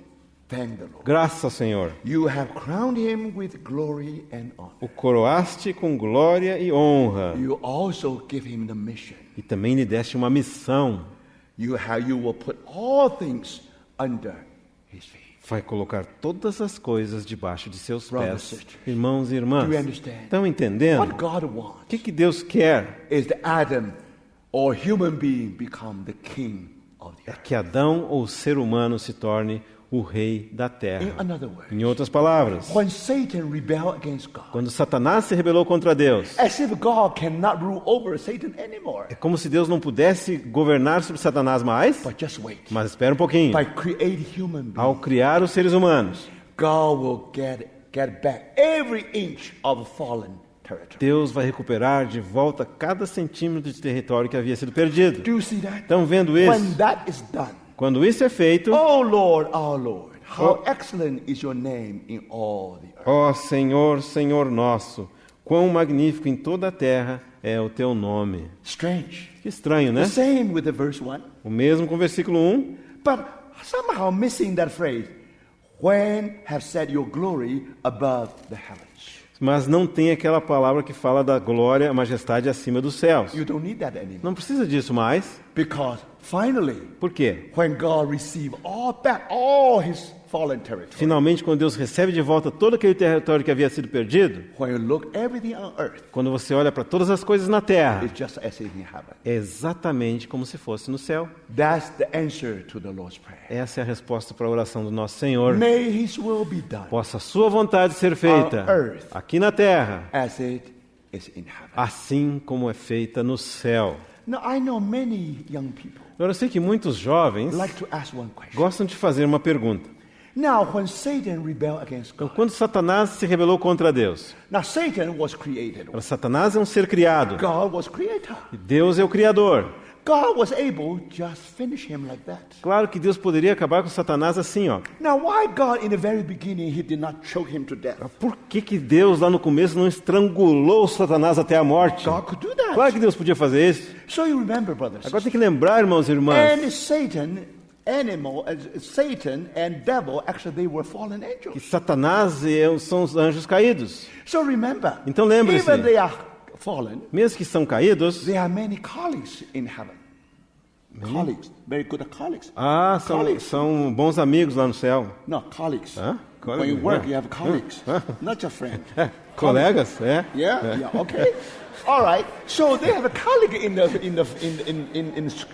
Thank the Lord. Graças ao Senhor. You have crowned him with glory and honor. O coroaste com glória e honra. You also give him the mission. E também lhe deste uma missão. You will put all things under his feet. Vai colocar todas as coisas debaixo de seus Brothers, pés. sisters, Irmãos e irmãs, do you understand? estão entendendo? What God O wants que Deus quer is that Adam or human being become the king of the é earth. que Adão ou ser humano se torne o rei da In terra. another word, Em outras palavras, when Satan rebelled against God, quando Satanás se rebelou contra Deus, as if God cannot rule over Satan anymore. é como se Deus não pudesse governar sobre Satanás mais. But just wait. Mas espera um pouquinho. By creating human beings, Ao criar os seres humanos, God will get back every inch of fallen territory. Deus vai recuperar de volta cada centímetro de território que havia sido perdido. Do you see that? Estão vendo When isso? that is done, Quando isso é feito, oh Lord, our Lord, how excellent is your name in all the earth. ó Senhor, Senhor nosso, quão magnífico em toda a terra é o teu nome. Strange. Que estranho, né? The same with the verse 1, O mesmo com o versículo 1, but somehow missing that phrase, when have set your glory above the heavens. Mas não tem aquela palavra que fala da glória, a majestade acima dos céus. You don't need that anymore. Não precisa disso mais. Because finally, Por quê? when God receives all his fallen territory, Finalmente, quando Deus recebe de volta todo aquele território que havia sido perdido, when you look everything on earth, quando você olha para todas as coisas na terra, it's just as if in heaven. é exatamente como se fosse no céu. That's the answer to the Lord's prayer. Essa é a resposta para a oração do nosso Senhor. May his will be done Possa a sua vontade ser feita On earth. aqui na terra, as it is in heaven. assim como é feita no céu. Now, I know many young people Agora, eu sei que muitos jovens like to ask one question. gostam de fazer uma pergunta. Now, when Satan rebelled against Então, God, quando Satanás se rebelou contra Deus, now Satan was created. agora, Satanás é um ser criado, God was creator. e Deus é o Criador. God was able to just finish him like that. Claro que Deus poderia acabar com Satanás assim, ó. Now, why God in the very beginning he did not choke him to death? Por que Deus lá no começo não estrangulou Satanás até a morte? God could do that. Claro que Deus podia fazer isso. So you remember, brothers. Agora tem que lembrar, irmãos e irmãs, And Satan and devil, actually they were fallen que angels. Satanás são os anjos caídos. So remember, Então lembre-se. even they are fallen, Mesmo que são caídos, there are many colleagues in heaven. Colleagues, very good colleagues. Colleagues. são bons amigos lá no céu. No, colleagues. Huh? When you Colleagues, work, yeah. you have colleagues, not just friends. Colegas, é. Yeah, okay. All right. So they have a colleague in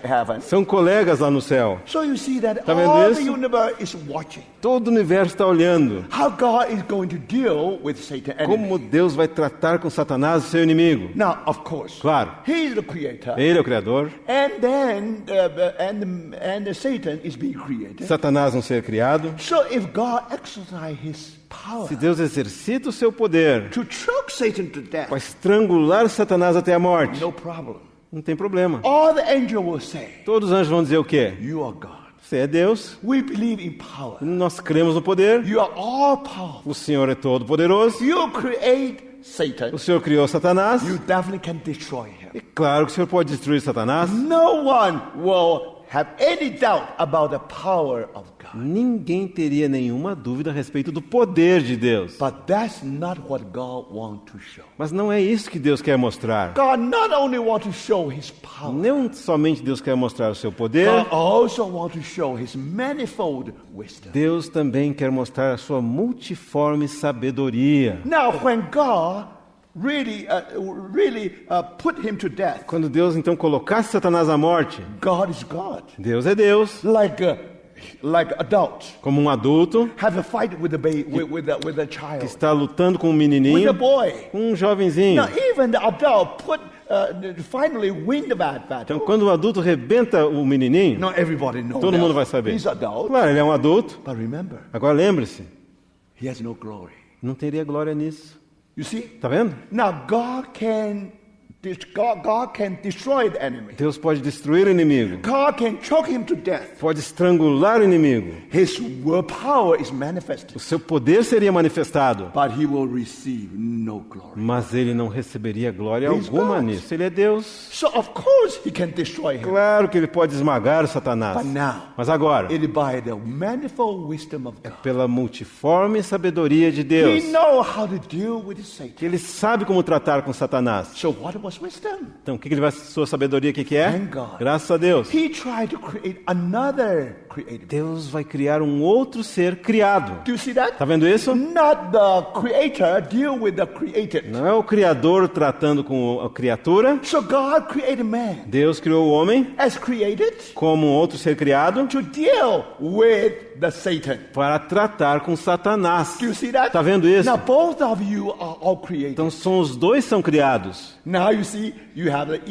heaven. São colegas lá no céu. So you see that Tá vendo all isso? the universe is watching Todo o universo está olhando how God is going to deal with Satan. como Deus vai tratar com Satanás, o seu inimigo. Now, of course, Claro, He is the creator, Ele é o Criador, and then Satan is being created. Satanás um ser criado. So if God exercises His power Se Deus exercita o seu poder to choke Satan to death, para estrangular Satanás até a morte, no problem. não tem problema. All the angels will say, Todos os anjos vão dizer o quê? "You are God. Você é Deus, We believe in power. nós cremos no poder, You are all powerful. o Senhor é todo poderoso, You create Satan. o Senhor criou Satanás, You definitely can destroy him. e claro que o Senhor pode destruir Satanás. No one will have any doubt about the power of God. Ninguém teria nenhuma dúvida a respeito do poder de Deus. But that's not what God wants to show. Mas não é isso que Deus quer mostrar. God not only wants to show His power, Não somente Deus quer mostrar o seu poder, God also wants to show His manifold wisdom. Deus também quer mostrar a sua multiforme sabedoria. Now, when God really put him to death, Quando Deus então colocasse Satanás à morte, God is God. Deus é Deus. Like adult Como um adulto have a fight with the baby, with a que child, está lutando com um with menininho, a boy. com um jovenzinho. Now, even the adult finally win the battle. Então, quando o adulto rebenta o menininho, Not everybody knows. todo mundo vai saber. He's adult, Claro, ele é um adulto. but remember, Agora lembre-se, he has no glory. não teria glória nisso. You see? Tá vendo? Now God can destroy the enemy. Deus pode destruir o inimigo, God can choke him to death. pode estrangular o inimigo. His willpower is manifested, O seu poder seria manifestado, but he will receive no glory. mas ele não receberia glória He's alguma God. nisso. Ele é Deus. So of course he can destroy him. Claro que ele pode esmagar o Satanás. But now, Mas agora, it is by the manifold wisdom of God. pela multiforme sabedoria de Deus, He knows how to deal with Satan. que ele sabe como tratar com Satanás. So what was wisdom? Então, o que ele vai, sua sabedoria, o que é? Thank God. Graças a Deus. He tried to create another created. Deus vai criar um outro ser criado. Do you see that? Tá vendo isso? Not the creator deal with the created. Não é o Criador tratando com a criatura. So God created man Deus criou o homem as created como um outro ser criado to deal with the Satan. para tratar com Satanás. Do you see that? Tá vendo isso? Now both of you are all created. Então os dois são criados. Now you see you have the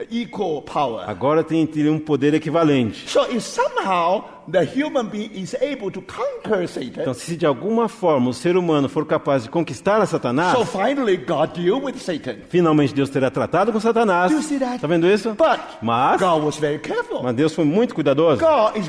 equal power. Agora tem um poder equivalente. So if somehow the human being is able to conquer Satan, Então, se de alguma forma o ser humano for capaz de conquistar a Satanás, so finally God deal with Satan. finalmente Deus terá tratado com Satanás. Do you see that? Tá vendo isso? But Mas God was very careful. Deus foi muito cuidadoso. God is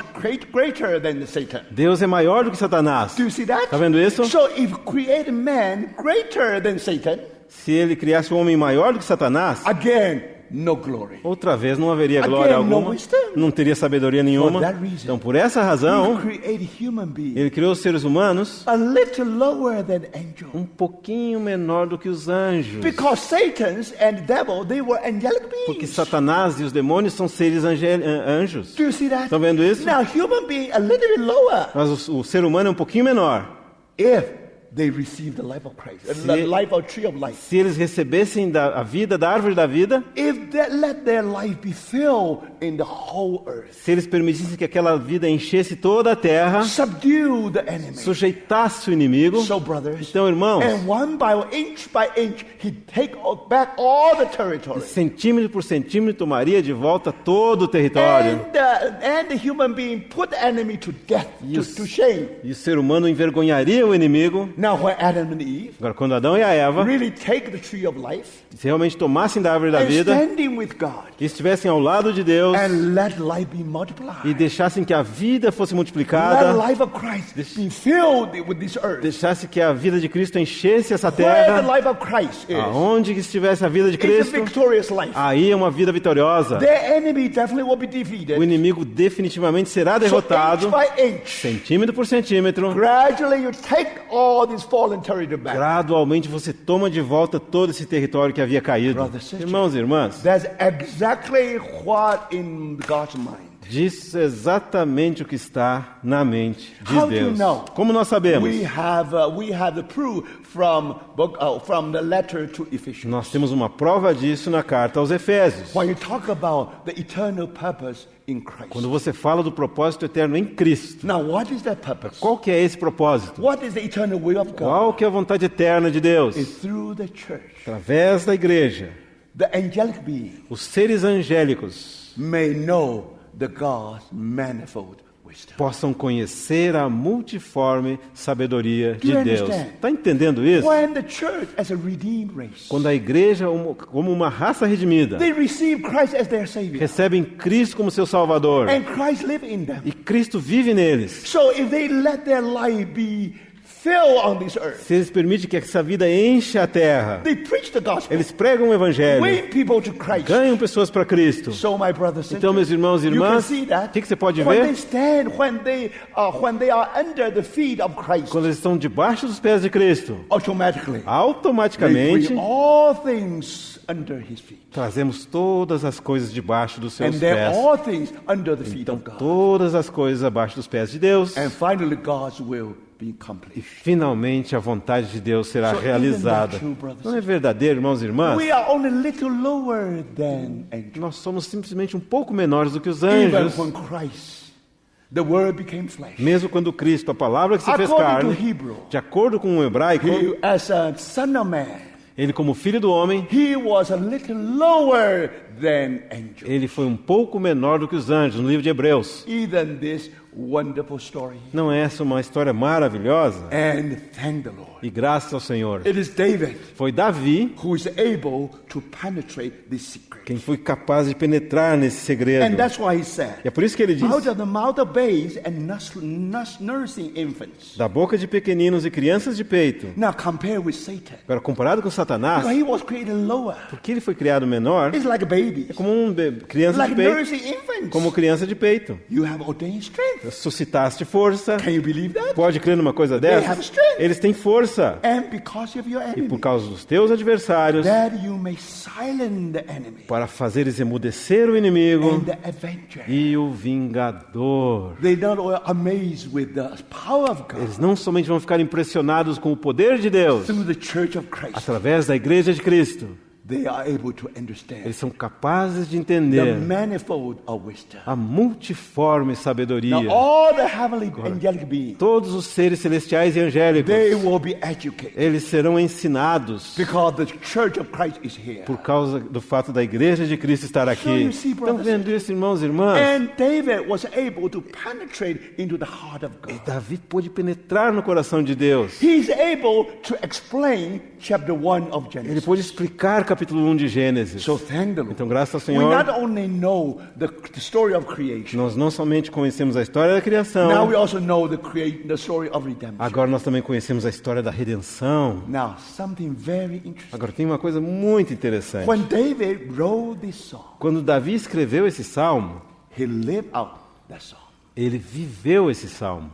greater than Satan. Deus é maior do que Satanás. Do you see that? Tá vendo isso? So if created man greater than Satan, Se ele criasse um homem maior do que Satanás, again, no glory. Outra vez não haveria Again, glória no alguma, wisdom. não teria sabedoria nenhuma. For that reason, Então, por essa He razão, created human beings ele criou os seres humanos a little lower than angels. um pouquinho menor do que os anjos. Because Satan's and devil, they were angelic Porque beings. Satanás e os demônios são seres anjos. Do you see that? Estão vendo isso? Now, human being a little bit lower Mas o ser humano é um pouquinho menor. if they receive the life of Christ, the life of tree of life. Se eles recebessem a vida da árvore da vida, If they let their life be filled in the whole earth, se eles permitissem que aquela vida enchesse toda a terra, subdue the enemy. sujeitasse o inimigo, So, brothers, então, irmãos, and one by inch, he take back all the territory. centímetro por centímetro tomaria de volta todo o território. And the human being put the enemy to death, to shame. E o ser humano envergonharia o inimigo. Now, when Adam and Eve Agora, quando Adão e a Eva really take the tree of life se realmente tomassem da árvore da and vida standing with God e estivessem ao lado de Deus and let life be multiplied, e deixassem que a vida fosse let multiplicada, the life of Christ be filled with this earth. deixasse que a vida de Cristo enchesse essa Where the terra, life of Christ is, aonde que estivesse a vida de it's a Cristo, victorious life. aí é uma vida vitoriosa. Their enemy definitely will be defeated. O inimigo definitivamente será So derrotado, inch by inch, centímetro por centímetro. gradually you take all this fallen territory back. Gradualmente você toma de volta todo esse território que havia caído. Brothers, sisters. Irmãos e irmãs, That's exactly what in God's mind. diz exatamente o que está na mente de How do you Deus. know? Como nós sabemos? We have the proof from the letter to Ephesians. Nós temos uma prova disso na carta aos Efésios. When you talk about the eternal purpose in Christ. Quando você fala do propósito eterno em Cristo, Now, what is that purpose? qual que é esse propósito? What is the eternal will of God? Qual que é a vontade eterna de Deus? It's through the church. Através da igreja, The angelic being os seres angélicos may know the God's manifold wisdom. possam conhecer a multiforme sabedoria Do you de Deus. understand? Está entendendo isso? When the church, as a redeemed race, Quando a igreja, como uma raça redimida, they receive Christ as their Savior, recebem Cristo como seu Salvador, and Christ live in them. e Cristo vive neles, So if they let their life be filled on this earth, se eles permitem que essa vida enche a terra, they preach the gospel, eles pregam o Evangelho, win people to Christ. ganham pessoas para Cristo. So, my brothers and Então, meus irmãos e you can irmãs, see o that que você pode when ver? they stand, when they are under the feet of Christ, Quando eles estão debaixo dos pés de Cristo, automatically they automaticamente bring all things under His feet, trazemos todas as coisas debaixo dos seus and then pés. all things under the feet of God, Todas as coisas abaixo dos pés de Deus. and finally God's will be E complete. finalmente a vontade de Deus será So isn't realizada. that true, brothers? Não é verdadeiro, irmãos e irmãs? We are only a little lower than angels. Nós somos simplesmente um pouco menores do que os Even anjos. when Christ, the Word became flesh, Mesmo quando Cristo, a palavra que se fez according to carne, Hebrew, de acordo com o hebraico, He, as a son of man, ele como filho do homem, He was a little lower than angels. ele foi um pouco menor do que os anjos, no livro de Hebreus. Even this wonderful story. Não é essa uma história maravilhosa? And thank the Lord. E graças ao Senhor, It is David foi Davi who is able to penetrate this secret. quem foi capaz de penetrar nesse segredo. And that's why he said, E é por isso que ele diz: out of the mouth of babes and nursing infants. da boca de pequeninos e crianças de peito. Now compare with Satan. Agora, comparado com Satanás, Because he was created lower. porque ele foi criado menor, It's like a baby. é como criança Like de peito, nursing infants. como criança de peito. You have ordained strength. Suscitaste força. Can you believe that? Pode crer numa coisa They have dessa? strength. Eles têm força. And because of your E enemy, por causa dos teus adversários, that you may silence the enemy para fazeres emudecer o inimigo and the avenger. e o vingador. They not only amazed with the power of God Eles não somente vão ficar impressionados com o poder de Deus, through the church of Christ, através da igreja de Cristo, they are able to understand eles são capazes de the entender manifold of wisdom. a multiforme sabedoria. Now all the heavenly angelic beings, Todos os seres celestiais e angélicos, they will be educated eles serão ensinados because the church of Christ is here. por causa do fato da igreja de Cristo estar aqui. you see, Estão brothers, vendo isso, irmãos e irmãs? And David was able to penetrate into the heart of God. Davi pôde penetrar no coração de Deus. He's able to explain chapter 1 of Ele Genesis. pôde explicar capítulo 1 de Gênesis. So thank the Lord. Então, graças ao We Senhor, not only know the story of creation, nós não somente conhecemos a história da now criação, we also know the story of redemption. agora nós também conhecemos a história da redenção. Now, something very interesting. Agora tem uma coisa muito interessante. When David wrote this song, Quando Davi escreveu esse salmo, he lived out that song. ele viveu esse salmo.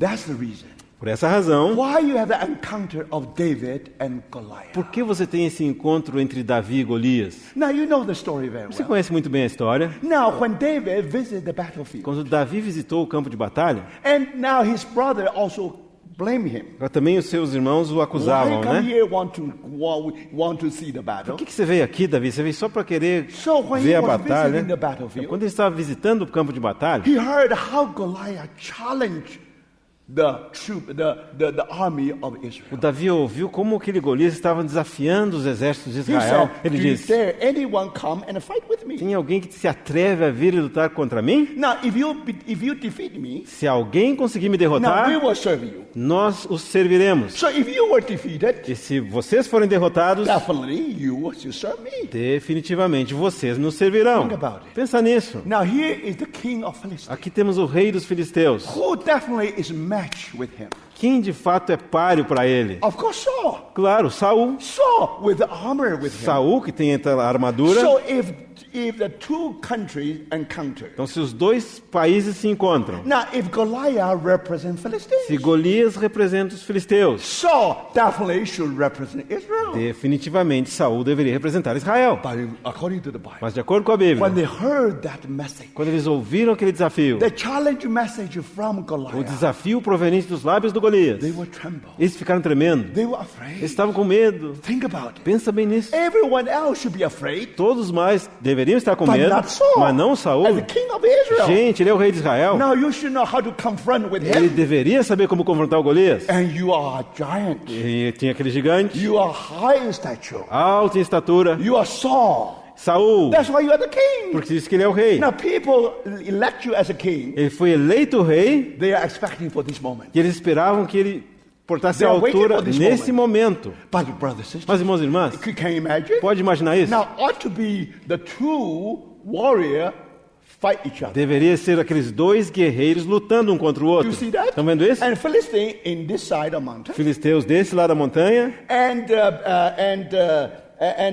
That's the reason Por essa razão, why you have the encounter of David and Goliath. por que você tem esse encontro entre Davi e Golias? Now you know the story very Você well. conhece muito bem a história. Now, when David visited the battlefield, Quando Davi visitou o campo de batalha, and now his brother also blamed him. agora também os seus irmãos o Why acusavam, come né? here want to see the battle? Por que você veio aqui, Davi? Você veio só para querer So when ver he a was batalha? visiting the Então, battlefield, quando ele estava visitando o campo de batalha, he heard how Goliath challenged the army of o Israel. Davi ouviu como aquele Golias estava desafiando os exércitos de He Israel. said, Ele "Do disse: dare anyone come and fight with me?" tem alguém que se atreve a vir e lutar contra mim? Now, if you defeat me, Se alguém conseguir me now we derrotar, will serve you. nós os serviremos. So if you were defeated, E se vocês forem derrotados, definitely you will serve me. definitivamente vocês nos servirão. Think about it. Pensa nisso. Now here is the king of Philistine, Aqui temos o rei dos filisteus. who definitely is matched with him. Quem de fato é páreo para ele? Of course, Saul. Claro, Saul. Saul with the armor with him. Saul, que tem a armadura. So if the two countries encounter, Então, se os dois países se encontram, now if Goliath represents se Philistines, Golias representa os filisteus, Saul definitely should represent Israel. definitivamente Saul deveria representar Israel. But according to the Bible, Mas de acordo com a Bíblia, when they heard that message, quando eles ouviram aquele desafio, the challenge message from o Goliath, desafio proveniente dos lábios do Golias, they were trembled. eles ficaram tremendo. They were Eles afraid. estavam com medo. Think about it. Pensa bem nisso. Everyone else should be afraid, Todos mais deveriam estar com but medo, not Saul. mas não As Saul. the king of Israel. Gente, ele é o rei de Israel. Now you should know how to confront with Ele him. deveria saber como confrontar o Golias. And you are a giant. E tinha aquele gigante, You are high in stature. alto em estatura. You are Saul. Saul, That's why you are the king. porque diz que ele é o rei. Now people elect you as a king. Ele foi eleito rei They are expecting for this moment. e eles esperavam que ele portasse a They are waiting altura for this nesse momento. But brothers and sisters, Mas, irmãos e irmãs, can you imagine? pode imaginar isso? Now ought to be the two warrior fight each other. Deveria ser aqueles dois guerreiros lutando um contra o Do outro. you see that? Estão vendo isso? And Philistine in this side of mountain, Filisteus desse lado da montanha, and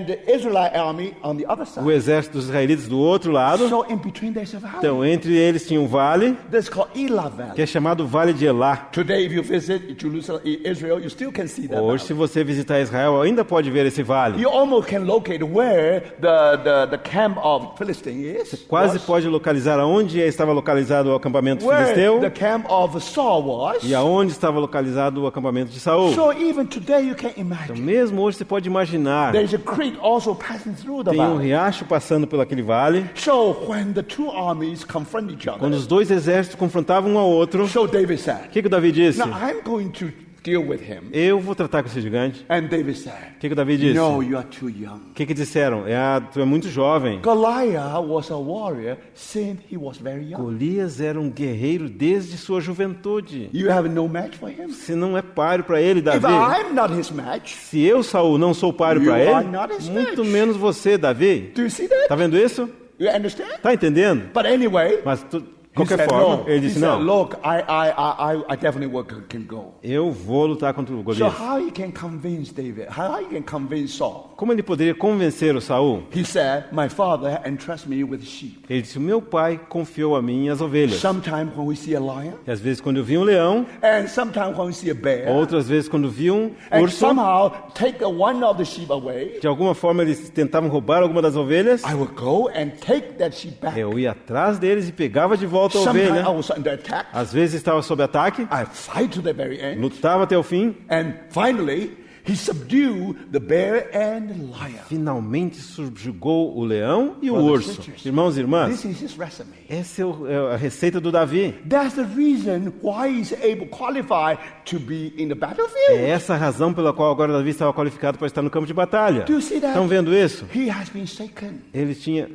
the Israelite army on the other side. o exército dos israelitas do outro lado. So in between there's a valley. Então, entre eles tinha um vale, That's called Elah que Valley. é chamado Vale de Elá. Today, if you visit Jerusalem, Israel, you still can see that. Hoje, valley. se você visitar Israel, ainda pode ver esse vale. You almost can locate where the camp of Philistine is. Quase was, pode localizar aonde estava localizado o acampamento where filisteu the camp of Saul was. e aonde estava localizado o acampamento de Saul. So even today, you can Então, imagine. mesmo hoje, você pode imaginar, There's a creek also passing through the tem um valley. riacho passando por aquele vale. So when the two armies confront each Quando other, os dois exércitos confrontavam um ao outro, so David said, o que o Davi disse? now I'm going to deal with him. Eu vou tratar com esse gigante. And David said, O que o Davi disse? no, you are too young. O que disseram? Tu é muito jovem. Goliath was a warrior since he was very young. Golias era um guerreiro desde sua juventude. You have no match for him. Se não é páreo para ele, If Davi. I'm not his match, Se eu, Saul, não sou páreo You para are ele, not his muito match. menos você, Davi. do you see that? Tá vendo isso? You understand? Tá entendendo? But anyway, Mas, de he qualquer said, forma, no. ele He disse, said, não, look, I definitely can go. eu vou lutar contra o So Golias. how you can convince David? How you can convince Saul? Como ele poderia convencer o Saul? He said, my father entrusted me with sheep. Ele disse, o meu pai confiou a mim as ovelhas. Sometimes when we see a lion, E às vezes quando eu vi um leão, and sometimes when we see a bear, outras vezes quando vi um and urso, somehow take one of the sheep away, de alguma forma eles tentavam roubar alguma das ovelhas, I will go and take that sheep back. eu ia atrás deles e pegava de volta a Sometimes ovelha. I was under attack. Às vezes estava sob ataque, I fight to the very end. lutava até o fim, And finally, he subdued the bear and the lion. finalmente subjugou o leão e o Brothers and urso. sisters, Irmãos e irmãs, This is his resume. essa é a receita do Davi. That's the reason why he's able qualify to be in the É battlefield. essa a razão pela qual agora Davi estava qualificado para estar no campo de batalha. Do you see that? Estão vendo isso? He has been shaken. Ele tinha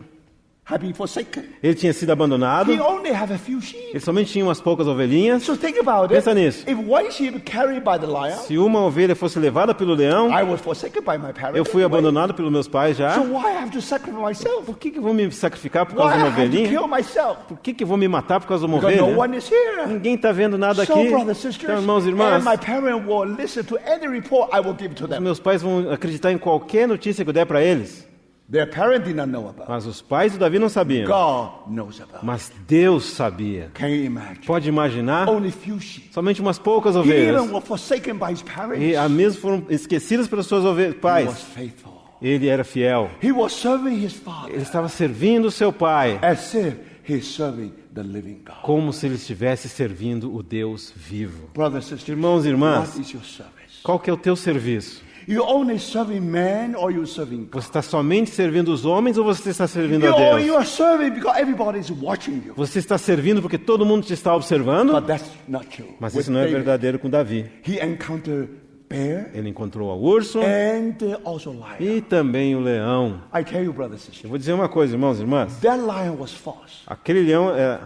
had been forsaken. Ele tinha sido abandonado. He only had a few sheep. Ele somente tinha umas poucas ovelhinhas. So think about it. Pensa nisso. If one sheep carried by the lion, Se uma ovelha fosse levada pelo leão, I was forsaken by my parents. eu fui anyway. abandonado pelos meus pais já. So why I have to sacrifice myself? Por que eu vou me sacrificar por Why causa I de uma have to ovelhinha? kill myself? Por que eu vou me matar por causa de uma Because no ovelha? one is here. Ninguém está vendo nada So, aqui. brothers, sisters, Então, irmãos e irmãs, and my parents will listen to any report I will give to os them. meus pais vão acreditar em qualquer notícia que eu der para eles. Their parents did not know about. Mas os pais do Davi não sabiam. God knows about. Mas Deus sabia. Can you imagine? Pode imaginar? Only few sheep. Somente umas poucas He ovelhas. even was forsaken by his parents. E a mesmo foram esquecidas pelas suas He was pais. faithful. Ele era fiel. He was serving his father Ele estava servindo o seu pai. as if he's serving the living God. Como se ele estivesse servindo o Deus vivo. Brothers, sisters, Irmãos e irmãs, what is your service? qual que é o teu serviço? You only serving man or you serving God? Você está somente servindo os homens ou você está servindo You, a or you Deus? are serving because everybody is watching you. Você está servindo porque todo mundo te está observando? But that's not true. Mas With isso não é David, verdadeiro com Davi. He encountered bear Ele encontrou o urso and also lion. e também o leão. I tell you, brothers and sisters, Eu vou dizer uma coisa, irmãos e irmãs. that lion was false. Aquele leão é...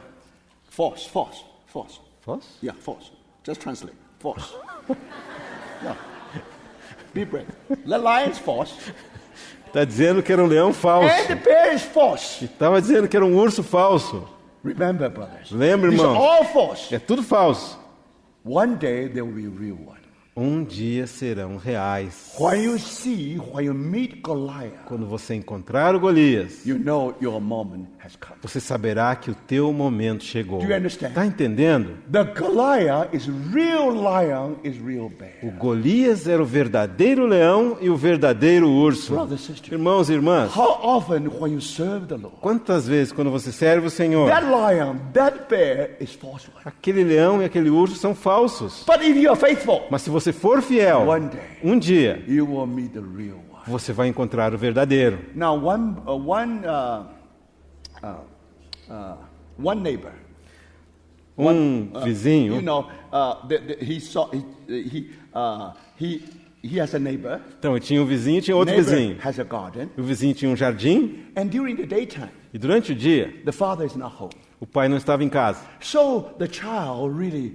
False, false, false. Falso? Yeah, false. Just translate. False. Yeah. Be brave. The lion is false. Está dizendo que era um leão falso. And the bear is false. Estava dizendo que era um urso falso. Remember, brothers. Lembra, It's irmão? all false. É tudo falso. One day there will be a real one. Um dia serão reais. When you meet Goliath, Quando você encontrar o Golias, you know your moment has come. você saberá que o teu momento chegou. Do you understand? Está entendendo? The Goliath is real lion, is real O bear. Golias era o verdadeiro leão e o verdadeiro urso. Brothers, sisters, Irmãos e irmãs, how often when you serve the Lord, quantas vezes quando você serve o Senhor, that lion, that bear is false one. aquele leão e aquele urso são falsos. But if you are faithful, Mas se você for fiel, one day um dia you will meet the real one. você vai encontrar o verdadeiro. Now, one neighbor, Vizinho, you know, he has a neighbor. então tinha um vizinho e tinha outro Neighbor vizinho. has a garden, O vizinho tinha um jardim and during the daytime, e durante o dia the father is not home. o pai não estava em casa. So the child really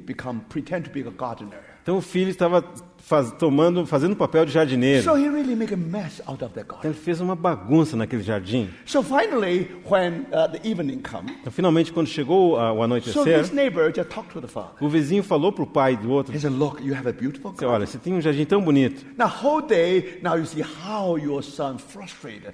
pretend to be a gardener. Então o filho estava fazendo o papel de jardineiro. So he really make a mess out of the Então garden. ele fez uma bagunça naquele jardim. So finally, when the evening come, Então finalmente quando chegou o so anoitecer, this neighbor just talked to the father. o vizinho falou para o pai do outro: He said, "Look, you have a beautiful "Olha, garden. você tem um jardim tão bonito. Now whole day, now you see how your son frustrated,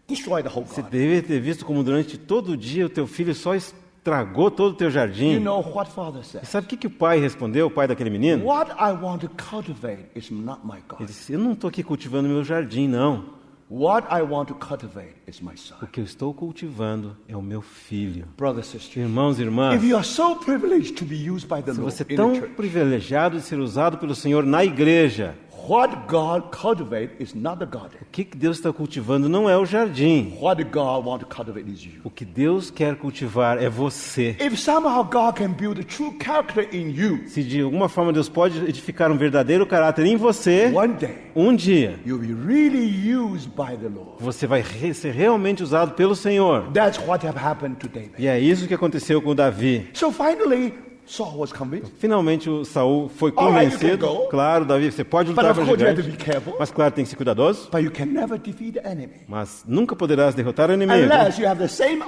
destroy the whole Você garden. deve ter visto como durante todo o dia o teu filho só estragou todo o teu jardim." You know what father E said? sabe o que o pai respondeu, o pai daquele menino? What I want to cultivate is not my Ele garden. disse: "Eu não estou aqui cultivando meu jardim, não. What I want to cultivate is my son." O que eu estou cultivando é o meu filho." Brothers, sisters, Irmãos e irmãs, if you are so privileged to be used by the se Lord você é in tão the church, privilegiado de ser usado pelo Senhor na igreja, what God cultivate is not the garden. o que Deus está cultivando não é o jardim. What God want to cultivate is you. O que Deus quer cultivar é você. If somehow God can build a true character in you, Se de alguma forma Deus pode edificar um verdadeiro caráter em você, one day um dia you'll be really used by the Lord. você vai ser realmente usado pelo Senhor. That's what have happened to David. E é isso que aconteceu com Davi. So finally, Saul was convinced. Finalmente o Saul foi Alright, you convencido. can go. Claro, Davi, você pode But lutar of para o course, you have to gigante. be careful. Mas claro, tem que ser cuidadoso. But you can never defeat the enemy Mas nunca poderás derrotar o inimigo unless you have the same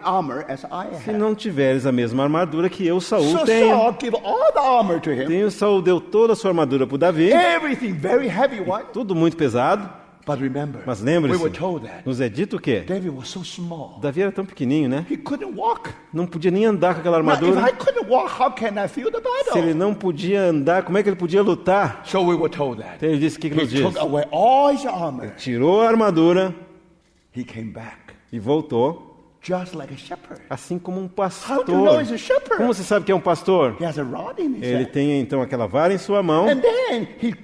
armor as I se have. não tiveres a mesma armadura que eu, Saul, So tenho. Saul gave all the armor to him. Saul deu toda a sua armadura para Davi, Everything very heavy one. tudo muito pesado. But remember, Mas we lembre-se, were told that nos é dito o quê? David was so small. Davi era tão pequenininho, né? He couldn't walk. Não podia nem andar com aquela Now, if I armadura. couldn't walk, how can I feel the Se ele battle? não podia andar, como é que ele podia lutar? So we were told that. Então ele disse o que He nos diz? took away all his armor. Tirou a armadura He came back e voltou, just like a shepherd. assim como um How do you know he's pastor. a shepherd? Como você sabe que é um pastor? He has a rod in his Ele hand. tem então aquela vara em sua mão. And then he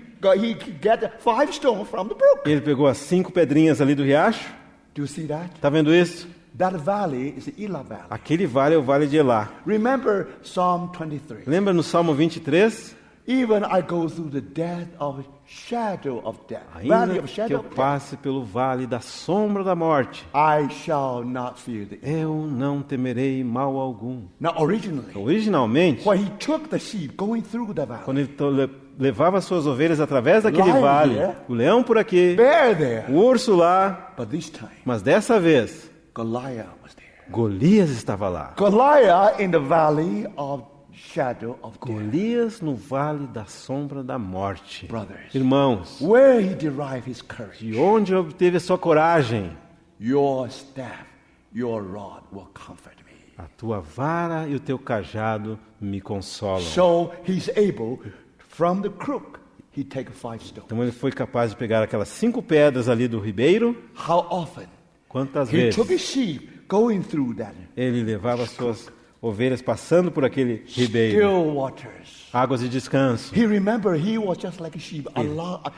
get 5 stones from the brook. Ele pegou as 5 pedrinhas ali do riacho. Do you see that? Tá vendo isso? That valley is the Elah Valley. Aquele vale é o vale de Elá. Remember Psalm 23. Lembra no Salmo 23? Even I go through the death of shadow of death, valley Ainda of que shadow eu of death, passe pelo vale da sombra da morte, I shall not fear the evil. eu não temerei mal algum. Now, originally, Originalmente, when he took the sheep going through the valley, quando ele levava suas ovelhas através daquele Lion vale, here. o leão por aqui, bear there, o urso lá, but this time, mas dessa vez, Goliath was there. Golias estava lá. Goliath in the valley of shadow of death. Golias no vale da sombra da morte. Brothers, Irmãos, where he derived his courage, de onde obteve a sua coragem? your staff, your rod will comfort me. A tua vara e o teu cajado me consolam. So he's able, from the crook, he take 5 stones. Então ele foi capaz de pegar aquelas 5 pedras ali do ribeiro. How often Quantas he vezes took his sheep going through that ele levava as suas ovelhas passando por aquele ribeiro. still waters. Águas de descanso. He remembered he was just like a sheep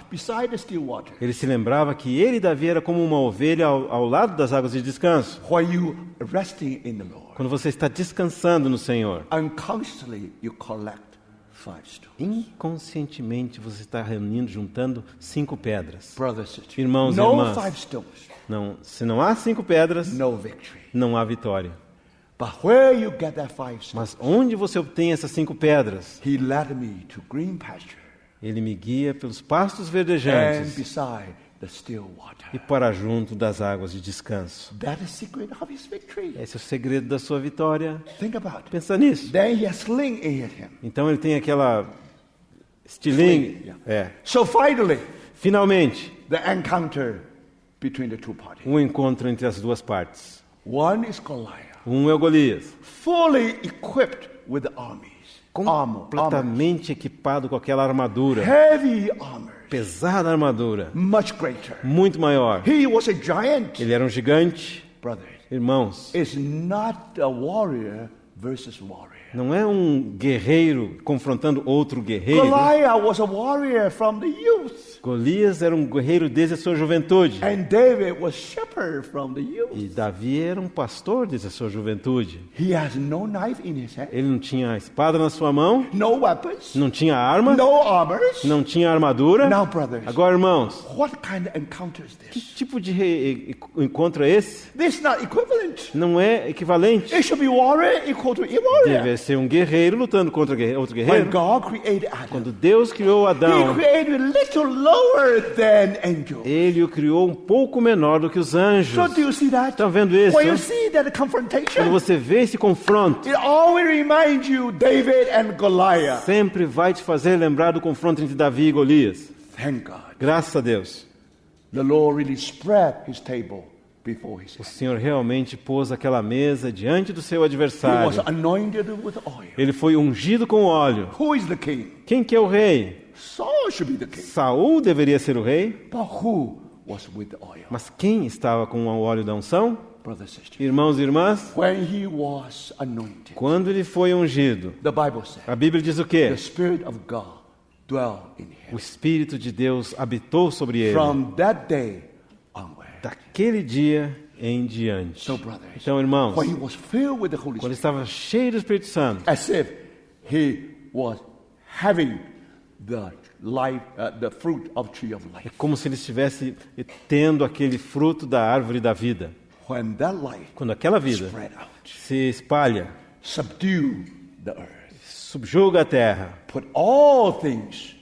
beside the still water. Ele se lembrava que ele, Davi, era como uma ovelha ao lado das águas de descanso. When you resting in the Lord, Quando você está descansando no Senhor, unconsciously you collect 5 stones. inconscientemente você está reunindo, juntando 5 pedras. Brothers, sisters, Irmãos e no irmãs. 5 stones, Não, se não há 5 pedras, no victory. não há vitória. But where you get that 5 stones, Mas onde você obtém essas 5 pedras? he led me to green pasture Ele me guia pelos pastos and verdejantes beside the still water. e para junto das águas de descanso. That is the secret of his victory. Esse é o segredo da sua vitória. Think about it. Pensa nisso. Then he has sling in him. Então ele tem aquela estilingue. Sling, É. So finally, Finalmente, the encounter between the two parties. um encontro entre as duas partes. One is Goliath, Um é o Golias, fully equipped with armies, armor, completamente equipado com aquela armadura, heavy armor, pesada armadura, much greater. muito maior. He was a giant. Ele era um gigante. Brothers, Irmãos, it's not a warrior versus warrior. não é um guerreiro confrontando outro guerreiro. Goliath was a warrior from the youth, Golias era um guerreiro desde a sua juventude. and David was shepherd from the youth. E Davi era um pastor desde a sua juventude. He has no knife in his hand, Ele não tinha espada na sua mão, no weapons, não tinha arma, no armors. não tinha armadura. Now, brothers, Agora, irmãos, what kind of encounter is que this? tipo de encontro é esse? This is not equivalent. Não é equivalente. It should be warrior equal to warrior. Deve ser um guerreiro lutando contra outro When guerreiro. God created Adam, Quando Deus criou He Adão, created a little lower than angels. Ele o criou um pouco menor do que os anjos. So do you see that? Estão vendo isso? When you see that Quando confrontation, você vê esse confronto, it always reminds you David and Goliath. sempre vai te fazer lembrar do confronto entre Davi e Golias. Thank God. Graças a Deus. The Lord really spread His table before His O head. Senhor realmente pôs aquela mesa diante do seu He was adversário. anointed with oil. Ele foi ungido com óleo. Who is the king? Quem que é o rei? Saul should be the king. Saul deveria ser o rei, But who was with the oil? mas quem estava com o óleo da unção? Brothers and sisters. Irmãos e irmãs, When he was anointed, quando ele foi ungido, the Bible says, a Bíblia diz o quê? the Spirit of God dwelled in O him. Espírito de Deus habitou sobre ele. From that day onward. Daquele dia em diante. So, brothers, Então, irmãos, when he was filled with the Holy quando Spirit, estava cheio do Espírito Santo, as if he was having the life, the fruit of tree of é life. como se ele estivesse tendo aquele fruto da árvore da vida. When that life Quando aquela vida spread out, se espalha, subdue the earth, subjuga a terra, put all things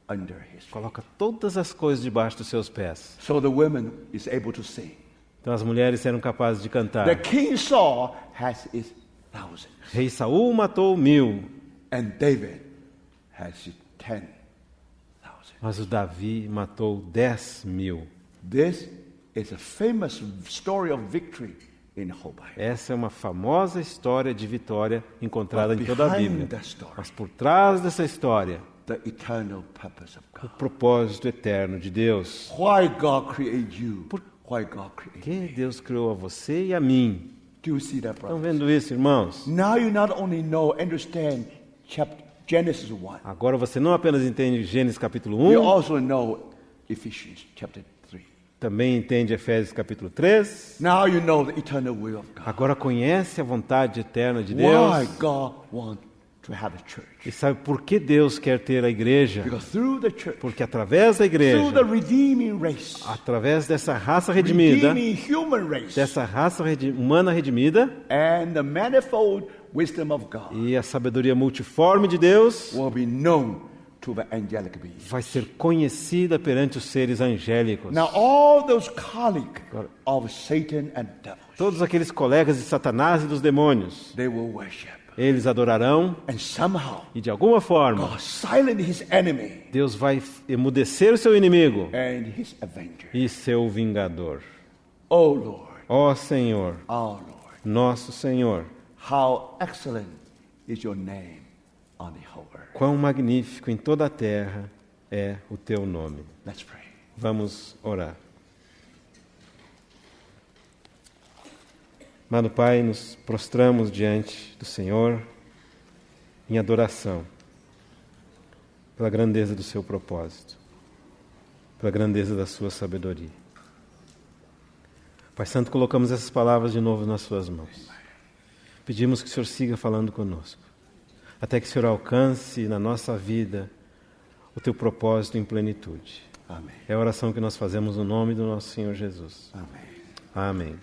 under his feet. coloca todas as coisas debaixo dos seus pés. So the woman is able to sing. Então as mulheres eram capazes de cantar. The king Saul has his thousands, Rei Saul matou 1000, and David has his 10,000. mas o Davi matou 10.000. This is a famous story of victory in the whole Bible. Essa é uma famosa história de vitória encontrada But em toda a behind Bíblia. that story, Mas por trás dessa história, the eternal purpose of o God. propósito eterno de Deus. Why God created you? Why God created Que me? Deus criou a você e a mim. Do you see that, Estão brother? vendo isso, irmãos? Now you not only understand Genesis 1, Agora você não apenas entende Gênesis capítulo you 1, also know Ephesians chapter 3. também entende Efésios capítulo 3. Now you know the eternal will of God. Agora conhece a vontade eterna de Why Deus. God wants to have a church. E sabe por que Deus quer ter a igreja? Because through the church, Porque através da through the igreja, redeeming race, através dessa raça redimida, redeeming human race, dessa raça humana redimida, and the manifold wisdom of God e a sabedoria multiforme de Deus will be known to the angelic beings. vai ser conhecida perante os seres angélicos. Now all those colleagues of Satan and devils, Todos aqueles colegas de Satanás e dos demônios, they will worship. eles adorarão And somehow, e de alguma forma God silence his enemy Deus vai emudecer o seu inimigo and his avenger. e seu vingador. Oh Lord, Ó Senhor, oh Lord, nosso Senhor, how excellent is your name on the whole earth. quão magnífico em toda a terra é o teu nome. Let's pray. Vamos orar. Amado Pai, nos prostramos diante do Senhor em adoração pela grandeza do seu propósito, pela grandeza da sua sabedoria. Pai Santo, colocamos essas palavras de novo nas suas mãos. Pedimos que o Senhor siga falando conosco, até que o Senhor alcance na nossa vida o teu propósito em plenitude. Amém. É a oração que nós fazemos no nome do nosso Senhor Jesus. Amém. Amém.